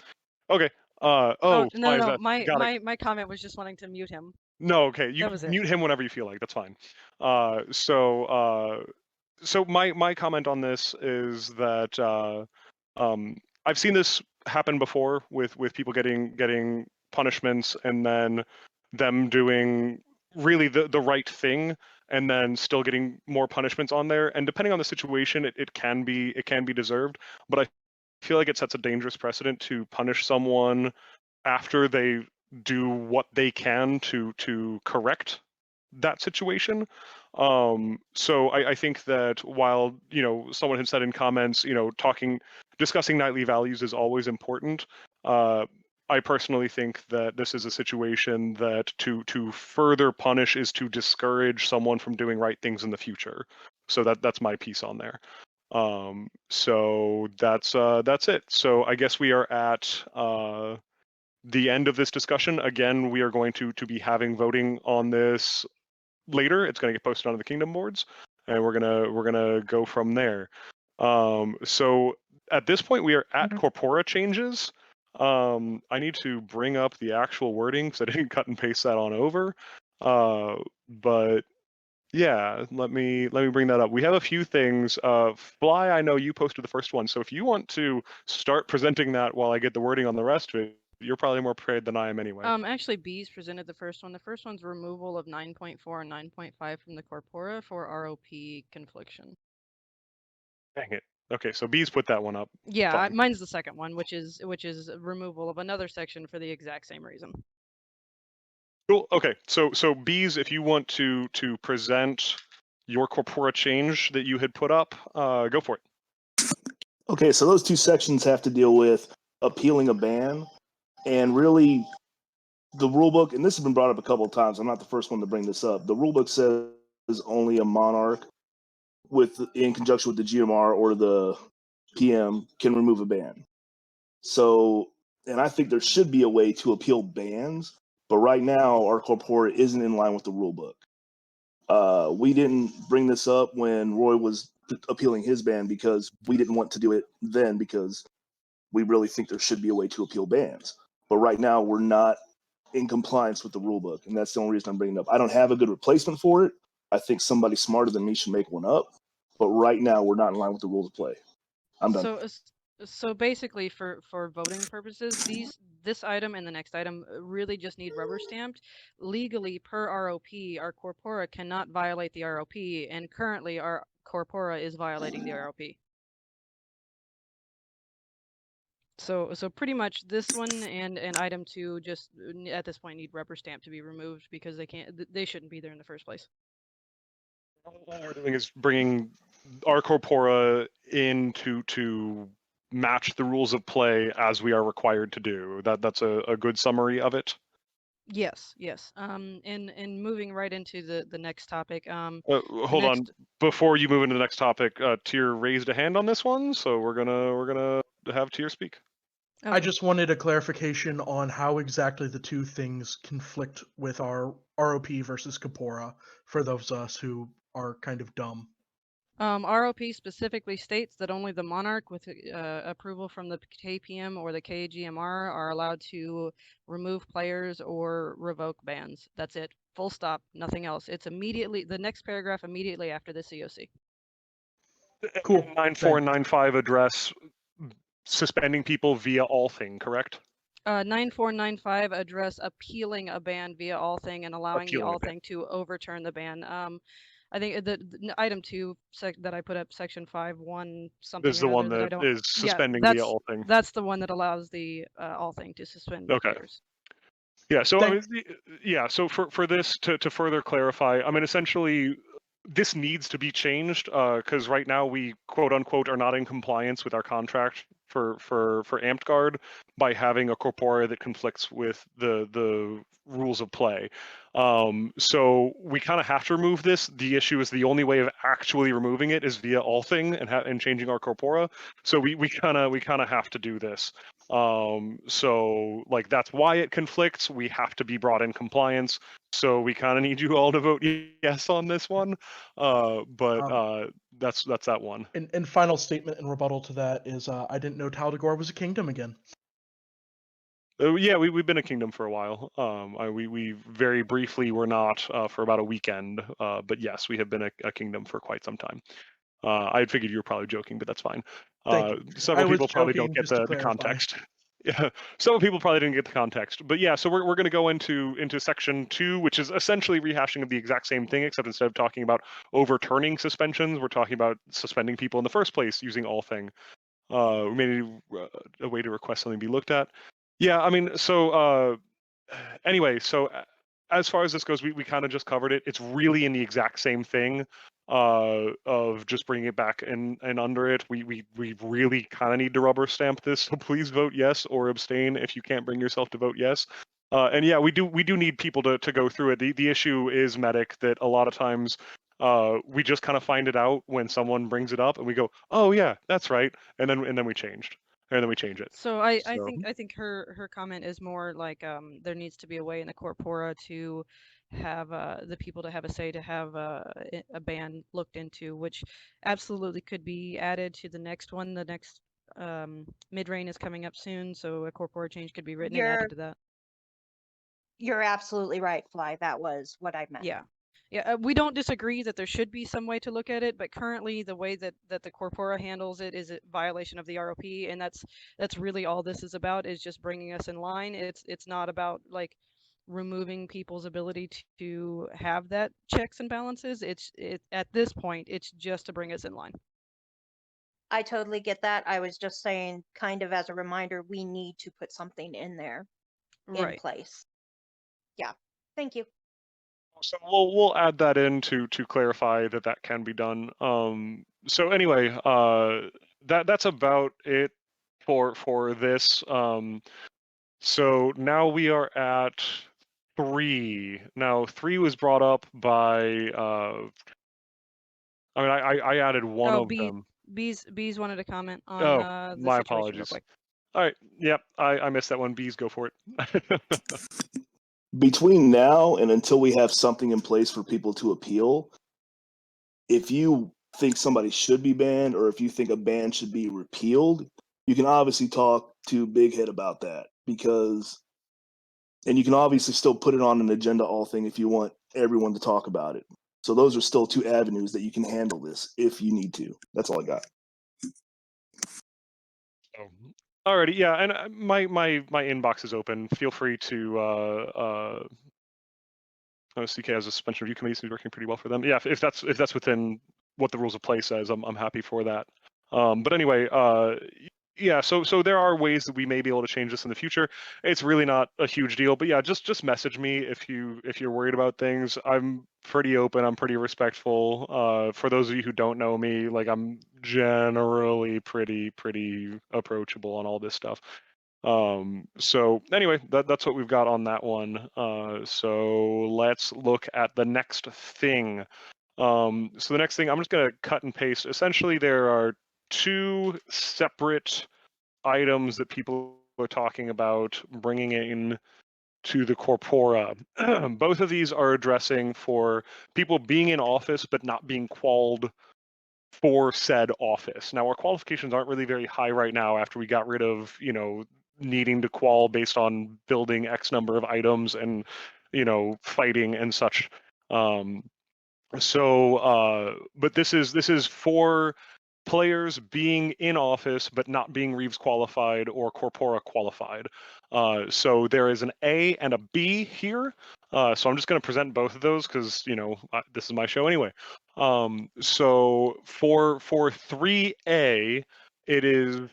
Okay. No, Fly, my comment was just wanting to mute him. No, okay. You That was it. mute him whenever you feel like. That's fine. So my comment on this is that I've seen this happen before with people getting punishments and then them doing really the right thing and then still getting more punishments on there. And depending on the situation, it can be deserved. But I feel like it sets a dangerous precedent to punish someone after they do what they can to correct that situation. So I think that while someone had said in comments, discussing knightly values is always important. I personally think that this is a situation that to further punish is to discourage someone from doing right things in the future. So that's my piece on there. So that's it. So I guess we are at the end of this discussion. Again, we are going to be having voting on this later. It's going to get posted onto the Kingdom boards, and we're gonna go from there. So at this point, we are at corpora changes. I need to bring up the actual wording because I didn't cut and paste that on over. But yeah, let me bring that up. We have a few things. Fly, I know you posted the first one, so if you want to start presenting that while I get the wording on the rest of it, you're probably more prepared than I am anyway. Actually, B's presented the first one. The first one's removal of 9.4 and 9.5 from the corpora for ROP confliction. Dang it. Okay, so B's put that one up. Yeah, Fine. mine's the second one, which is removal of another section for the exact same reason. Cool. Okay, so B's, if you want to present your corpora change that you had put up, go for it. Okay, so those two sections have to deal with appealing a ban, and really the rulebook, and this has been brought up a couple of times, I'm not the first one to bring this up. The rulebook says only a monarch in conjunction with the GMR or the PM can remove a ban. So, and I think there should be a way to appeal bans, but right now our corpora isn't in line with the rulebook. We didn't bring this up when Roy was appealing his ban because we didn't want to do it then because we really think there should be a way to appeal bans. But right now we're not in compliance with the rulebook, and that's the only reason I'm bringing it up. I don't have a good replacement for it. I think somebody smarter than me should make one up, but right now we're not in line with the rules of play. I'm done. So basically, for voting purposes, this item and the next item really just need rubber stamped. Legally, per ROP, our corpora cannot violate the ROP, and currently our corpora is violating the ROP. So pretty much this one and item 2 just at this point need rubber stamp to be removed because they shouldn't be there in the first place. All we're doing is bringing our corpora in to match the rules of play as we are required to do. That's a good summary of it. Yes. And moving right into the next topic. Hold on, before you move into the next topic, Tyr raised a hand on this one, so we're gonna have Tyr speak. I just wanted a clarification on how exactly the two things conflict with our ROP versus Corpora for those of us who are kind of dumb. ROP specifically states that only the monarch with approval from the KPM or the KGMR are allowed to remove players or revoke bans. That's it. Full stop. Nothing else. It's immediately the next paragraph immediately after the COC. Cool. 9495 address suspending people via Althing, correct? 9495 address appealing a ban via Althing and allowing Appealing a the ban. Althing to overturn the ban. I think the item 2 that I put up, section 5.1 something. This is the or one other that I don't, is suspending yeah, via Althing. That's the one that allows the Althing to suspend Okay. players. Yeah, so I mean, yeah, so for this to further clarify, I mean, essentially, this needs to be changed because right now we quote unquote are not in compliance with our contract for Amped Guard by having a corpora that conflicts with the rules of play. So we kind of have to remove this. The issue is the only way of actually removing it is via Althing and changing our corpora. So we kind of have to do this. So like that's why it conflicts. We have to be brought in compliance. So we kind of need you all to vote yes on this one. But that's that one. And final statement and rebuttal to that is I didn't know Tal Dagore was a kingdom again. Yeah, we've been a kingdom for a while. We very briefly were not for about a weekend, but yes, we have been a kingdom for quite some time. I figured you were probably joking, but that's fine. Several people probably don't get the context. Yeah, some people probably didn't get the context, but yeah. So we're going to go into section 2, which is essentially rehashing of the exact same thing, except instead of talking about overturning suspensions, we're talking about suspending people in the first place using Althing. We may need a way to request something be looked at. Yeah, I mean, so anyway, so as far as this goes, we kind of just covered it. It's really in the exact same thing of just bringing it back and under it. We really kind of need to rubber stamp this. So please vote yes or abstain if you can't bring yourself to vote yes. And yeah, we do need people to go through it. The issue is medic that a lot of times we just kind of find it out when someone brings it up and we go, oh yeah, that's right, and then we changed. And then we change it. So I think her comment is more like there needs to be a way in the corpora to have the people to have a say to have a ban looked into, which absolutely could be added to the next one. The next mid-reign is coming up soon, so a corpora change could be written and added to that. You're absolutely right, Fly. That was what I meant. Yeah. Yeah, we don't disagree that there should be some way to look at it, but currently the way that the corpora handles it is a violation of the ROP, and that's really all this is about, is just bringing us in line. It's not about like removing people's ability to have that checks and balances. At this point, it's just to bring us in line. I totally get that. I was just saying, kind of as a reminder, we need to put something in there in place. Yeah. Thank you. So we'll add that in to clarify that can be done. So anyway, that's about it for this. So now we are at 3. Now 3 was brought up by. I mean, I added one of them. Bees wanted to comment on the my situation real apologies. quick. All right. Yep. I missed that one. Bees, go for it. Between now and until we have something in place for people to appeal, if you think somebody should be banned or if you think a ban should be repealed, you can obviously talk to Big Head about that and you can obviously still put it on an agenda all thing if you want everyone to talk about it. So those are still 2 avenues that you can handle this if you need to. That's all I got. Alrighty, yeah, and my inbox is open. Feel free to CK has a suspension review committee, so he's working pretty well for them. Yeah, if that's within what the rules of play says, I'm happy for that. But anyway, yeah, so there are ways that we may be able to change this in the future. It's really not a huge deal, but yeah, just message me if you're worried about things. I'm pretty open. I'm pretty respectful. For those of you who don't know me, like I'm generally pretty approachable on all this stuff. So anyway, that's what we've got on that one. So let's look at the next thing. So the next thing, I'm just going to cut and paste. Essentially, there are 2 separate items that people are talking about bringing in to the corpora. Both of these are addressing for people being in office but not being qualled for said office. Now, our qualifications aren't really very high right now after we got rid of, needing to qual based on building X number of items and, fighting and such. But this is for players being in office but not being Reeves qualified or Corpora qualified. So there is an A and a B here. So I'm just going to present both of those because this is my show anyway. So for 3A, it is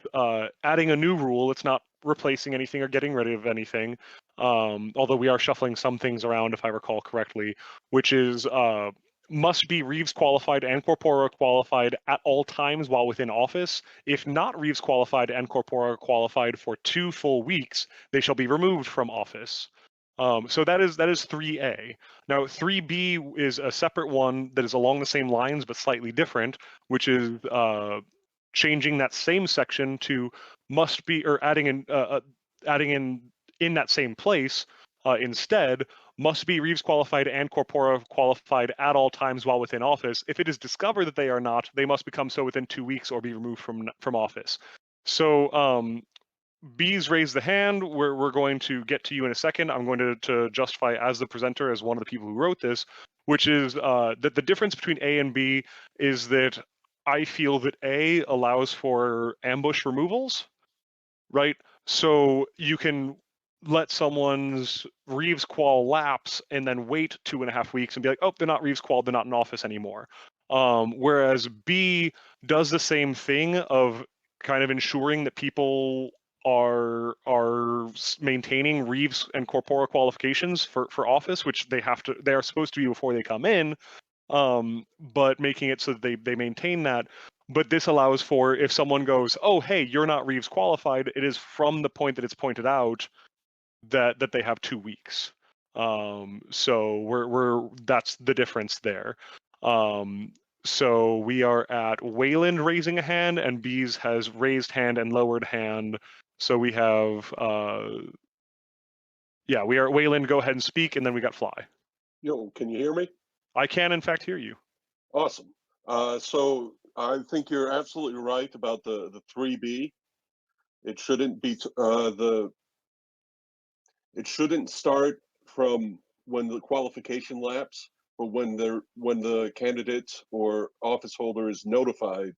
adding a new rule. It's not replacing anything or getting rid of anything. Although we are shuffling some things around, if I recall correctly, which is must be Reeves qualified and Corpora qualified at all times while within office. If not Reeves qualified and Corpora qualified for 2 full weeks, they shall be removed from office. So that is 3A. Now 3B is a separate one that is along the same lines but slightly different, which is changing that same section to must be, or adding in that same place instead, must be Reeves qualified and Corpora qualified at all times while within office. If it is discovered that they are not, they must become so within 2 weeks or be removed from office. So B's raised the hand. We're going to get to you in a second. I'm going to justify as the presenter, as one of the people who wrote this, which is that the difference between A and B is that I feel that A allows for ambush removals, right? So you can let someone's Reeves qual lapse and then wait 2.5 weeks and be like, oh, they're not Reeves qual, they're not in office anymore. Whereas B does the same thing of kind of ensuring that people are maintaining Reeves and Corpora qualifications for office, which they are supposed to be before they come in, but making it so that they maintain that. But this allows for, if someone goes, oh, hey, you're not Reeves qualified, it is from the point that it's pointed out that they have 2 weeks. So that's the difference there. So we are at Wayland raising a hand, and Bees has raised hand and lowered hand. So we have, we are at Wayland, go ahead and speak, and then we got Fly. Yo, can you hear me? I can, in fact, hear you. Awesome. So I think you're absolutely right about the 3B. It shouldn't be it shouldn't start from when the qualification lapse, but when the candidate or office holder is notified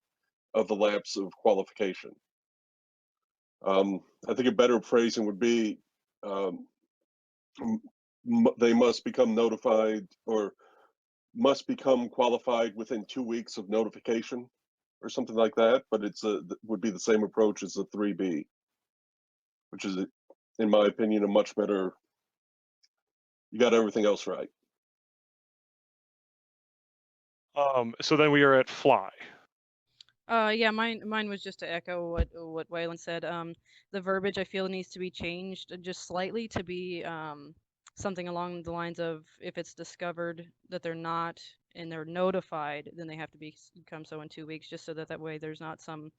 of the lapse of qualification. I think a better phrasing would be they must become notified or must become qualified within 2 weeks of notification or something like that, but would be the same approach as the 3B, which is, in my opinion, a much better, you got everything else right. So then we are at Fly. Yeah, mine was just to echo what Waylon said. The verbiage I feel needs to be changed just slightly to be something along the lines of, if it's discovered that they're not and they're notified, then they have to become so in 2 weeks, just so that way there's not some,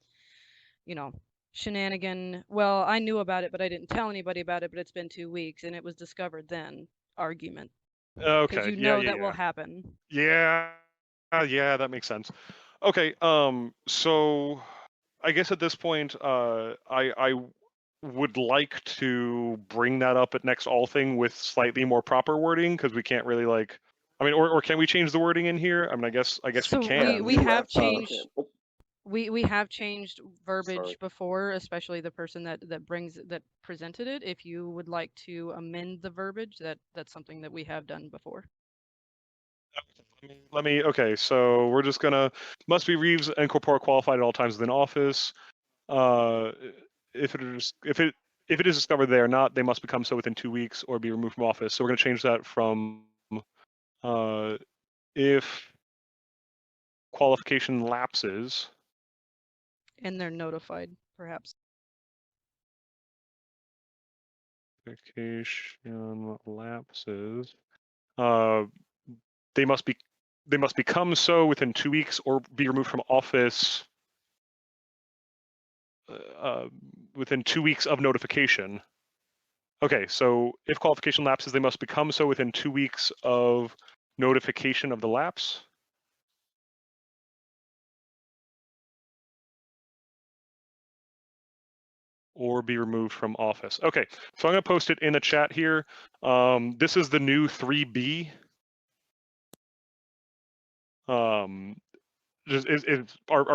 shenanigan. Well, I knew about it, but I didn't tell anybody about it, but it's been 2 weeks and it was discovered then argument. Okay. Because that will happen. Yeah, that makes sense. Okay, so I guess at this point, I would like to bring that up at next Althing with slightly more proper wording, because we can't really or can we change the wording in here? I mean, I guess So we can. we have changed. We have changed verbiage Sorry. before, especially the person that presented it. If you would like to amend the verbiage, that's something that we have done before. Okay, so we're just gonna, must be Reeves and Corpora qualified at all times within office. If it is discovered they are not, they must become so within 2 weeks or be removed from office. So we're gonna change that from if qualification lapses. And they're notified, perhaps. Qualification lapses. They must become so within 2 weeks or be removed from office within 2 weeks of notification. Okay, so if qualification lapses, they must become so within 2 weeks of notification of the lapse. Or be removed from office. Okay, so I'm going to post it in the chat here. This is the new 3B. Are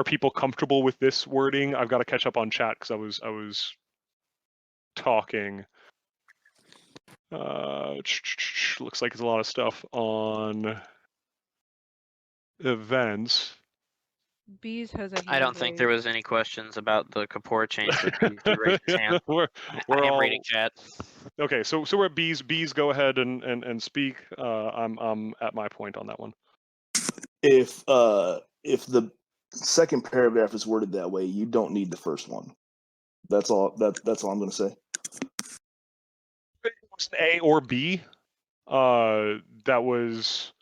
people comfortable with this wording? I've got to catch up on chat because I was talking. Looks like it's a lot of stuff on events. Bees has a hand I don't think there raised. was any questions about the Kapoor change, but Bees did raise his hand. we're I am all reading chat. okay. So we're at Bees. Bees, go ahead and speak. I'm at my point on that one. If the second paragraph is worded that way, you don't need the first one. That's all. That's all I'm going to say. A or B. That was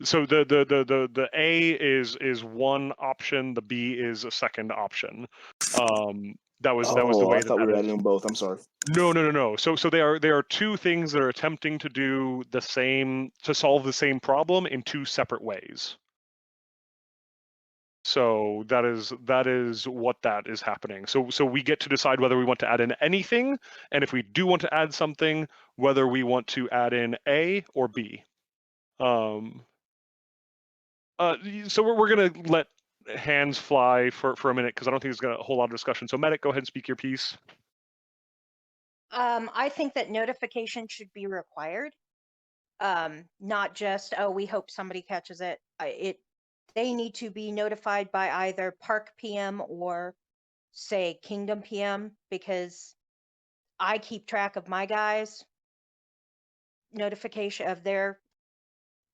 so the A is one option. The B is a second option. That was the way I thought we that were is. adding them both. I'm sorry. No. So they are two things that are attempting to do the same, to solve the same problem in two separate ways. So that is what that is happening. So we get to decide whether we want to add in anything, and if we do want to add something, whether we want to add in A or B. So we're gonna let hands fly for a minute because I don't think there's gonna a whole lot of discussion. So Medic, go ahead and speak your piece. I think that notification should be required. Not just, oh, we hope somebody catches it. They need to be notified by either Park PM or say Kingdom PM, because I keep track of my guys' notification of their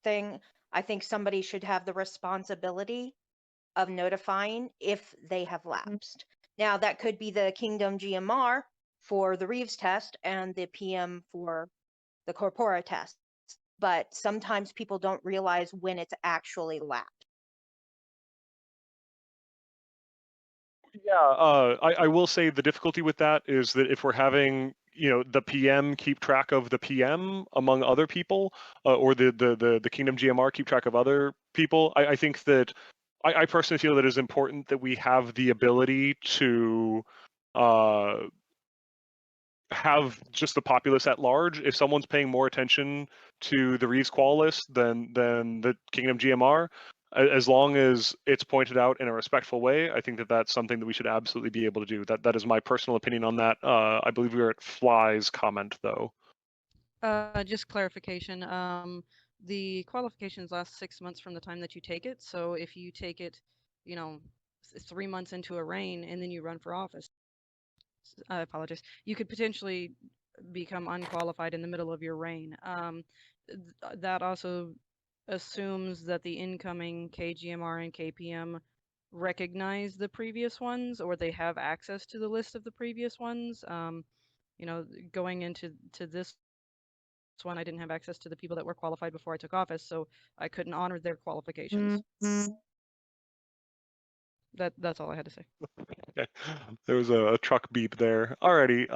thing. I think somebody should have the responsibility of notifying if they have lapsed. Now, that could be the Kingdom GMR for the Reeves test and the PM for the Corpora test. But sometimes people don't realize when it's actually lapsed. Yeah, I will say the difficulty with that is that if we're having the PM keep track of the PM among other people, or the Kingdom GMR keep track of other people, I think that I personally feel that it is important that we have the ability to have just the populace at large. If someone's paying more attention to the Reeves Qual list than the Kingdom GMR, as long as it's pointed out in a respectful way, I think that that's something that we should absolutely be able to do. That is my personal opinion on that. I believe we were at Fly's comment though. Just clarification. The qualifications last 6 months from the time that you take it. So if you take it, 3 months into a reign and then you run for office, I apologize, you could potentially become unqualified in the middle of your reign. That also assumes that the incoming KGMR and KPM recognize the previous ones, or they have access to the list of the previous ones. Going into this one, I didn't have access to the people that were qualified before I took office, so I couldn't honor their qualifications. That's all I had to say. Okay. There was a truck beep there. Alrighty.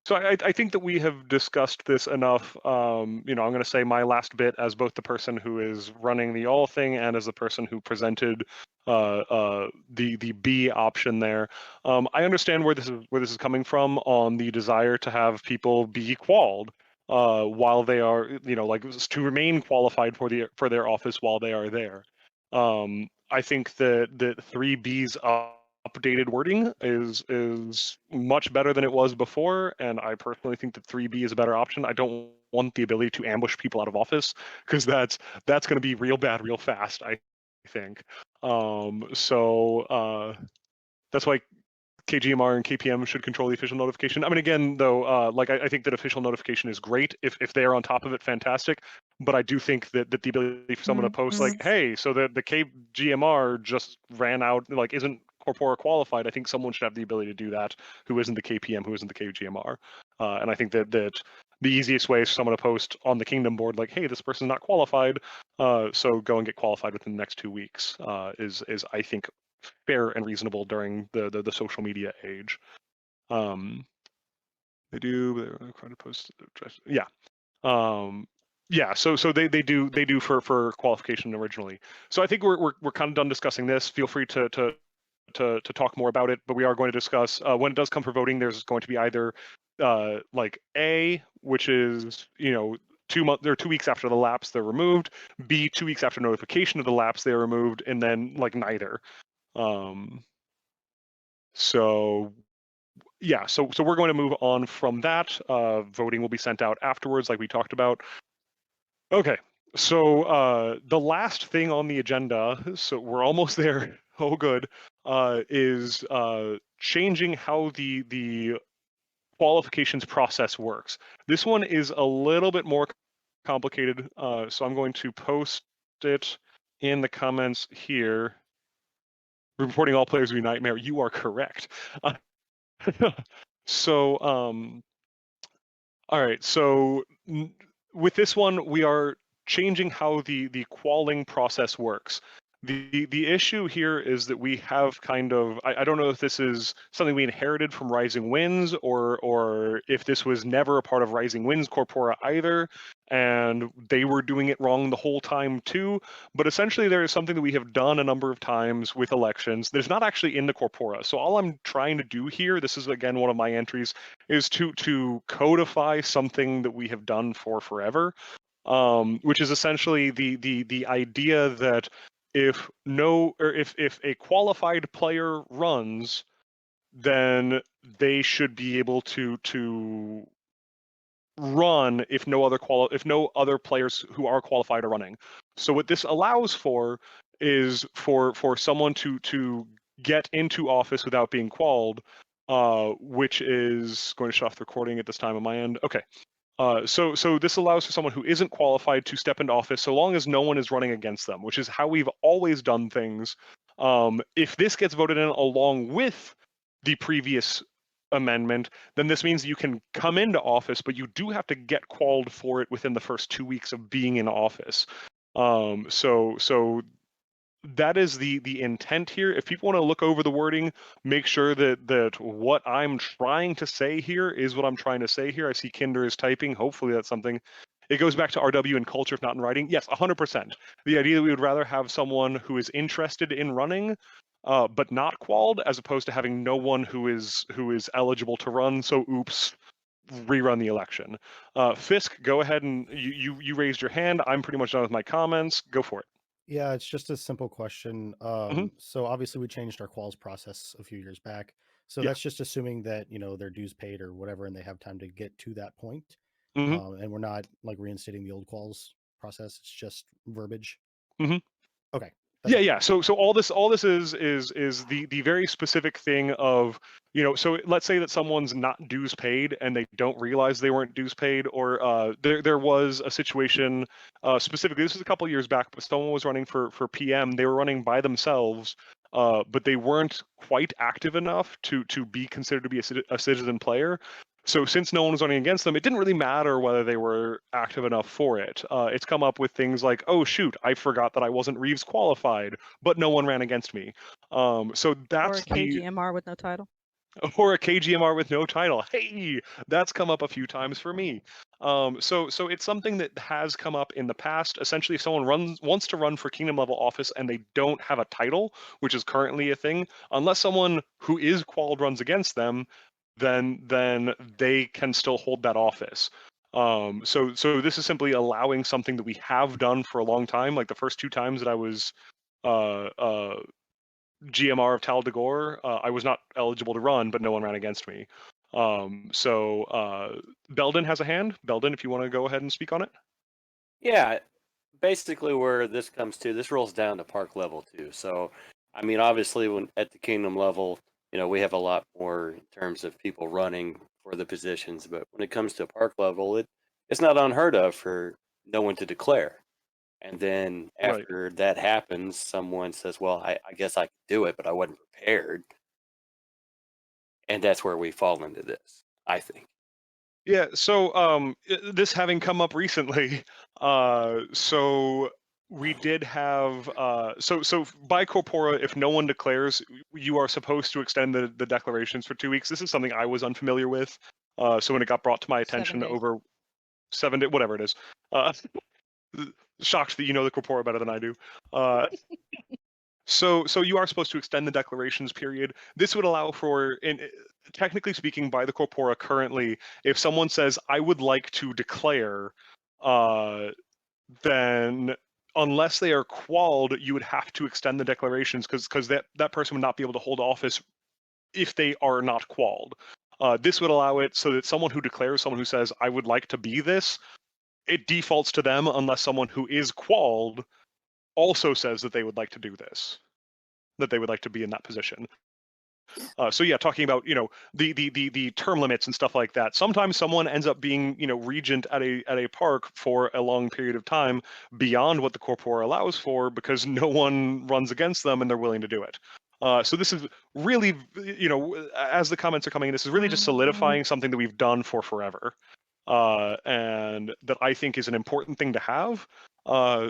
So I think that we have discussed this enough. I'm going to say my last bit as both the person who is running the all thing and as the person who presented the B option there. I understand where this is coming from on the desire to have people be qualled while they are, to remain qualified for their office while they are there. I think that 3B's updated wording is much better than it was before, and I personally think that 3B is a better option. I don't want the ability to ambush people out of office because that's going to be real bad real fast, I think. That's why KGMR and KPM should control the official notification. I mean, again, though, I think that official notification is great. If they are on top of it, fantastic. But I do think that the ability for someone to post like, hey, so the KGMR just ran out, isn't Corpora qualified. I think someone should have the ability to do that who isn't the KPM, who isn't the KGMR. And I think that the easiest way is for someone to post on the Kingdom board like, hey, this person's not qualified, so go and get qualified within the next 2 weeks is I think fair and reasonable during the social media age. They do. They're trying to post. Yeah. Yeah. So they do for qualification originally. So I think we're kind of done discussing this. Feel free to talk more about it, but we are going to discuss when it does come for voting. There's going to be either like A, which is 2 months or 2 weeks after the lapse they're removed. B, 2 weeks after notification of the lapse they're removed, and then like neither. So yeah, so we're going to move on from that. Voting will be sent out afterwards, like we talked about. Okay, so the last thing on the agenda, so we're almost there. Oh, good. Is changing how the qualifications process works. This one is a little bit more complicated, so I'm going to post it in the comments here. Reporting all players will be nightmare. You are correct. So, all right. So with this one, we are changing how the qualling process works. The issue here is that we have kind of, I don't know if this is something we inherited from Rising Winds or if this was never a part of Rising Winds Corpora either, and they were doing it wrong the whole time too. But essentially there is something that we have done a number of times with elections that is not actually in the Corpora. So all I'm trying to do here, this is again one of my entries, is to codify something that we have done for forever, which is essentially the idea that if a qualified player runs, then they should be able to run if no other players who are qualified are running. So what this allows for is for someone to get into office without being qualled, which is going to shut off the recording at this time on my end. Okay. So this allows for someone who isn't qualified to step into office so long as no one is running against them, which is how we've always done things. If this gets voted in along with the previous amendment, then this means you can come into office, but you do have to get qualled for it within the first 2 weeks of being in office. So that is the intent here. If people want to look over the wording, make sure that what I'm trying to say here is what I'm trying to say here. I see Kinder is typing. Hopefully that's something. It goes back to RW and culture, if not in writing. Yes, 100%. The idea that we would rather have someone who is interested in running, but not qualled, as opposed to having no one who is eligible to run. So oops, rerun the election. Fisk, go ahead and you raised your hand. I'm pretty much done with my comments. Go for it. Yeah, it's just a simple question. So obviously we changed our quals process a few years back. So Yeah. that's just assuming that, they're dues paid or whatever, and they have time to get to that point. Mhm. And we're not like reinstating the old quals process. It's just verbiage. Mhm. Okay. Yeah. So all this is the very specific thing of, so let's say that someone's not dues paid and they don't realize they weren't dues paid, or there was a situation specifically, this was a couple years back, but someone was running for PM. They were running by themselves, but they weren't quite active enough to be considered to be a citizen player. So since no one was running against them, it didn't really matter whether they were active enough for it. It's come up with things like, oh shoot, I forgot that I wasn't Reeves qualified, but no one ran against me. So that's or a KGMR with no title. Or a KGMR with no title. Hey, that's come up a few times for me. So it's something that has come up in the past. Essentially, if someone wants to run for kingdom level office and they don't have a title, which is currently a thing, unless someone who is qualified runs against them, then they can still hold that office. So this is simply allowing something that we have done for a long time. Like the first 2 times that I was GMR of Tal Dagore, I was not eligible to run, but no one ran against me. Belden has a hand. Belden, if you want to go ahead and speak on it. Yeah, basically where this comes to, this rolls down to park level too. So, I mean, obviously when at the kingdom level, we have a lot more in terms of people running for the positions, but when it comes to park level, it's not unheard of for no one to declare. And then after that happens, someone says, well, I guess I could do it, but I wasn't prepared. And that's where we fall into this, I think. Yeah, so this having come up recently, so we did have so by corpora, if no one declares, you are supposed to extend the declarations for 2 weeks. This is something I was unfamiliar with. So when it got brought to my attention 7 days. over 7 days, whatever it is, shocked that you know the corpora better than I do. So you are supposed to extend the declarations period. This would allow for, technically speaking, by the corpora currently, if someone says, I would like to declare, then unless they are qualled, you would have to extend the declarations because that person would not be able to hold office if they are not qualled. This would allow it so that someone who declares, someone who says, I would like to be this, it defaults to them unless someone who is qualled also says that they would like to do this, that they would like to be in that position. So yeah, talking about the term limits and stuff like that. Sometimes someone ends up being regent at a park for a long period of time beyond what the corpora allows for because no one runs against them and they're willing to do it. So this is really, as the comments are coming in, this is really just solidifying something that we've done for forever, and that I think is an important thing to have.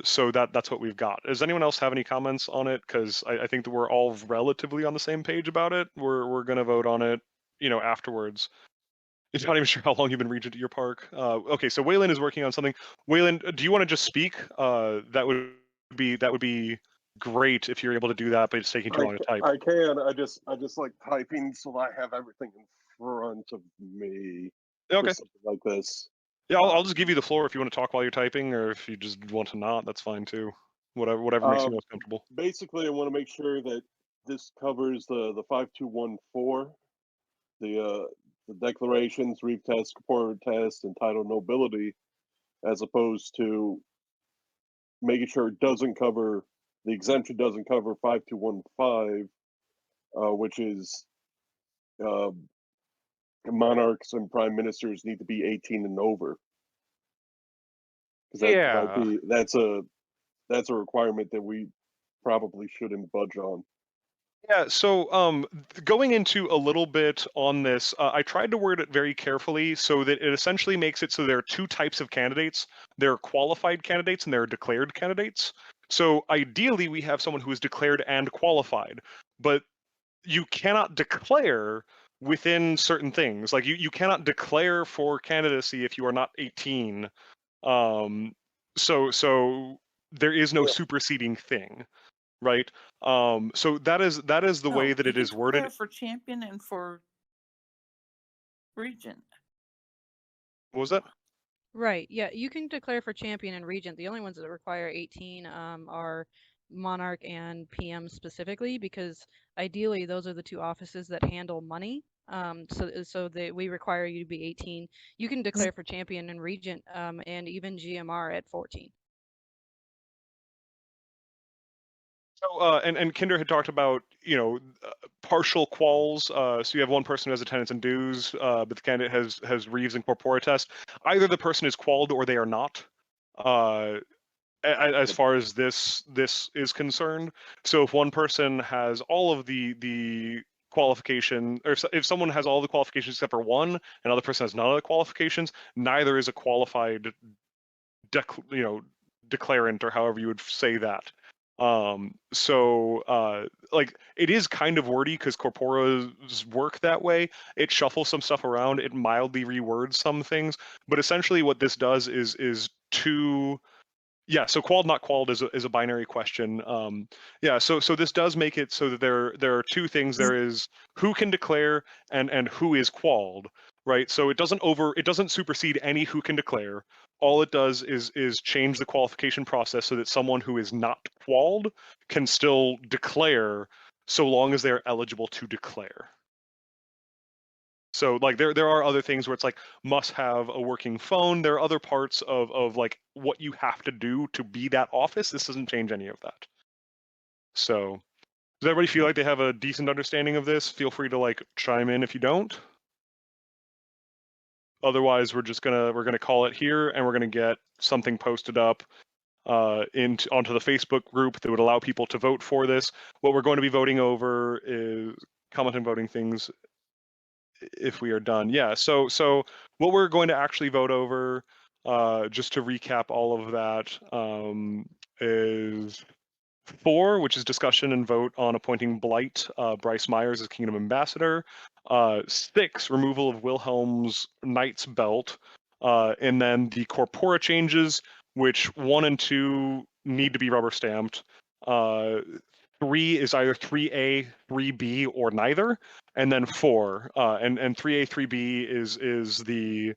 So that's what we've got. Does anyone else have any comments on it? Because I think that we're all relatively on the same page about it. We're gonna vote on it, afterwards. It's not even sure how long you've been regent at your park. Okay, so Waylon is working on something. Waylon, do you want to just speak? That would be great if you're able to do that, but it's taking too long to type. I can. I just like typing so that I have everything in front of me. Okay. For something like this. Yeah, I'll just give you the floor if you want to talk while you're typing, or if you just want to not, that's fine too. Whatever makes you most comfortable. Basically, I want to make sure that this covers the 5214, the declarations, reef test, corporate test, and title nobility, as opposed to making sure it doesn't cover, the exemption doesn't cover 5215, which is monarchs and prime ministers need to be 18 and over. Because that's a requirement that we probably shouldn't budge on. Yeah, so going into a little bit on this, I tried to word it very carefully so that it essentially makes it so there are two types of candidates. There are qualified candidates and there are declared candidates. So ideally, we have someone who is declared and qualified, but you cannot declare within certain things. Like you cannot declare for candidacy if you are not 18. So there is no superseding thing. Right. So that is the way that it is worded. For champion and for regent. What was that? Right. Yeah, you can declare for champion and regent. The only ones that require 18 are monarch and PM specifically, because ideally those are the two offices that handle money. So we require you to be 18. You can declare for champion and regent, and even GMR at 14. So and Kinder had talked about partial quals. So you have one person who has attendance and dues, but the candidate has reeves and corpora test. Either the person is qualled or they are not. As far as this is concerned. So if one person has all of the qualification, or if someone has all the qualifications except for one, and another person has none of the qualifications, neither is a qualified declarant, or however you would say that. Like it is kind of wordy because corporas work that way. It shuffles some stuff around, it mildly rewords some things, but essentially what this does is two. Yeah, so qualled, not qualled is a binary question. Yeah, so this does make it so that there are two things. There is who can declare and who is qualled, right? So it doesn't supersede any who can declare. All it does is change the qualification process so that someone who is not qualled can still declare so long as they're eligible to declare. So like there are other things where it's like must have a working phone. There are other parts of like what you have to do to be that office. This doesn't change any of that. So does everybody feel like they have a decent understanding of this? Feel free to like chime in if you don't. Otherwise, we're gonna call it here, and we're gonna get something posted up onto the Facebook group that would allow people to vote for this. What we're going to be voting over is comment and voting things if we are done. Yeah, so what we're going to actually vote over, just to recap all of that, is 4, which is discussion and vote on appointing Blight Bryce Myers as Kingdom Ambassador. 6, removal of Wilhelm's Knight's Belt. And then the Corpora changes, which 1 and 2 need to be rubber stamped. 3 is either 3A, 3B, or neither. And then 4, and 3A, 3B is the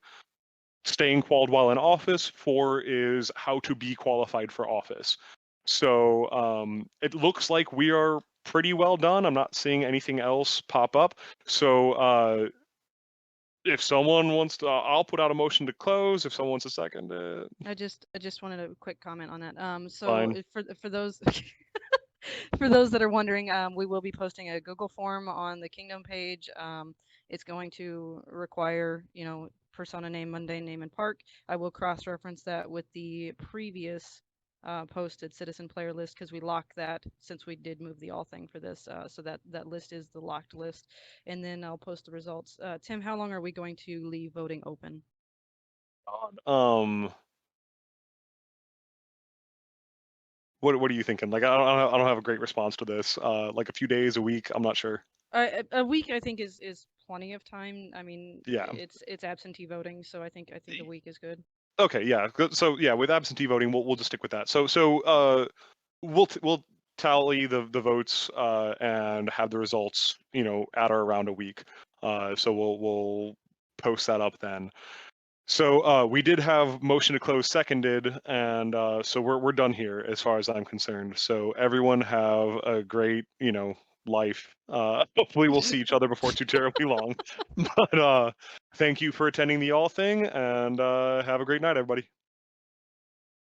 staying qualified while in office. 4 is how to be qualified for office. So it looks like we are pretty well done. I'm not seeing anything else pop up. So if someone wants to, I'll put out a motion to close. If someone wants a second, I just wanted a quick comment on that. So Fine. for those for those that are wondering, we will be posting a Google form on the Kingdom page. It's going to require, persona name, mundane name, and park. I will cross-reference that with the previous posted citizen player list because we locked that since we did move the all thing for this. So that list is the locked list, and then I'll post the results. Tim, how long are we going to leave voting open? What are you thinking? Like, I don't have a great response to this. Like a few days, a week, I'm not sure. A week, I think, is plenty of time. I mean, Yeah. it's absentee voting, so I think a week is good. Okay, yeah. So yeah, with absentee voting, we'll just stick with that. So we'll tally the votes and have the results, at or around a week. So we'll post that up then. So we did have motion to close seconded, and so we're done here as far as I'm concerned. So everyone have a great, life. Hopefully we'll see each other before too terribly long. But thank you for attending the all thing, and have a great night, everybody.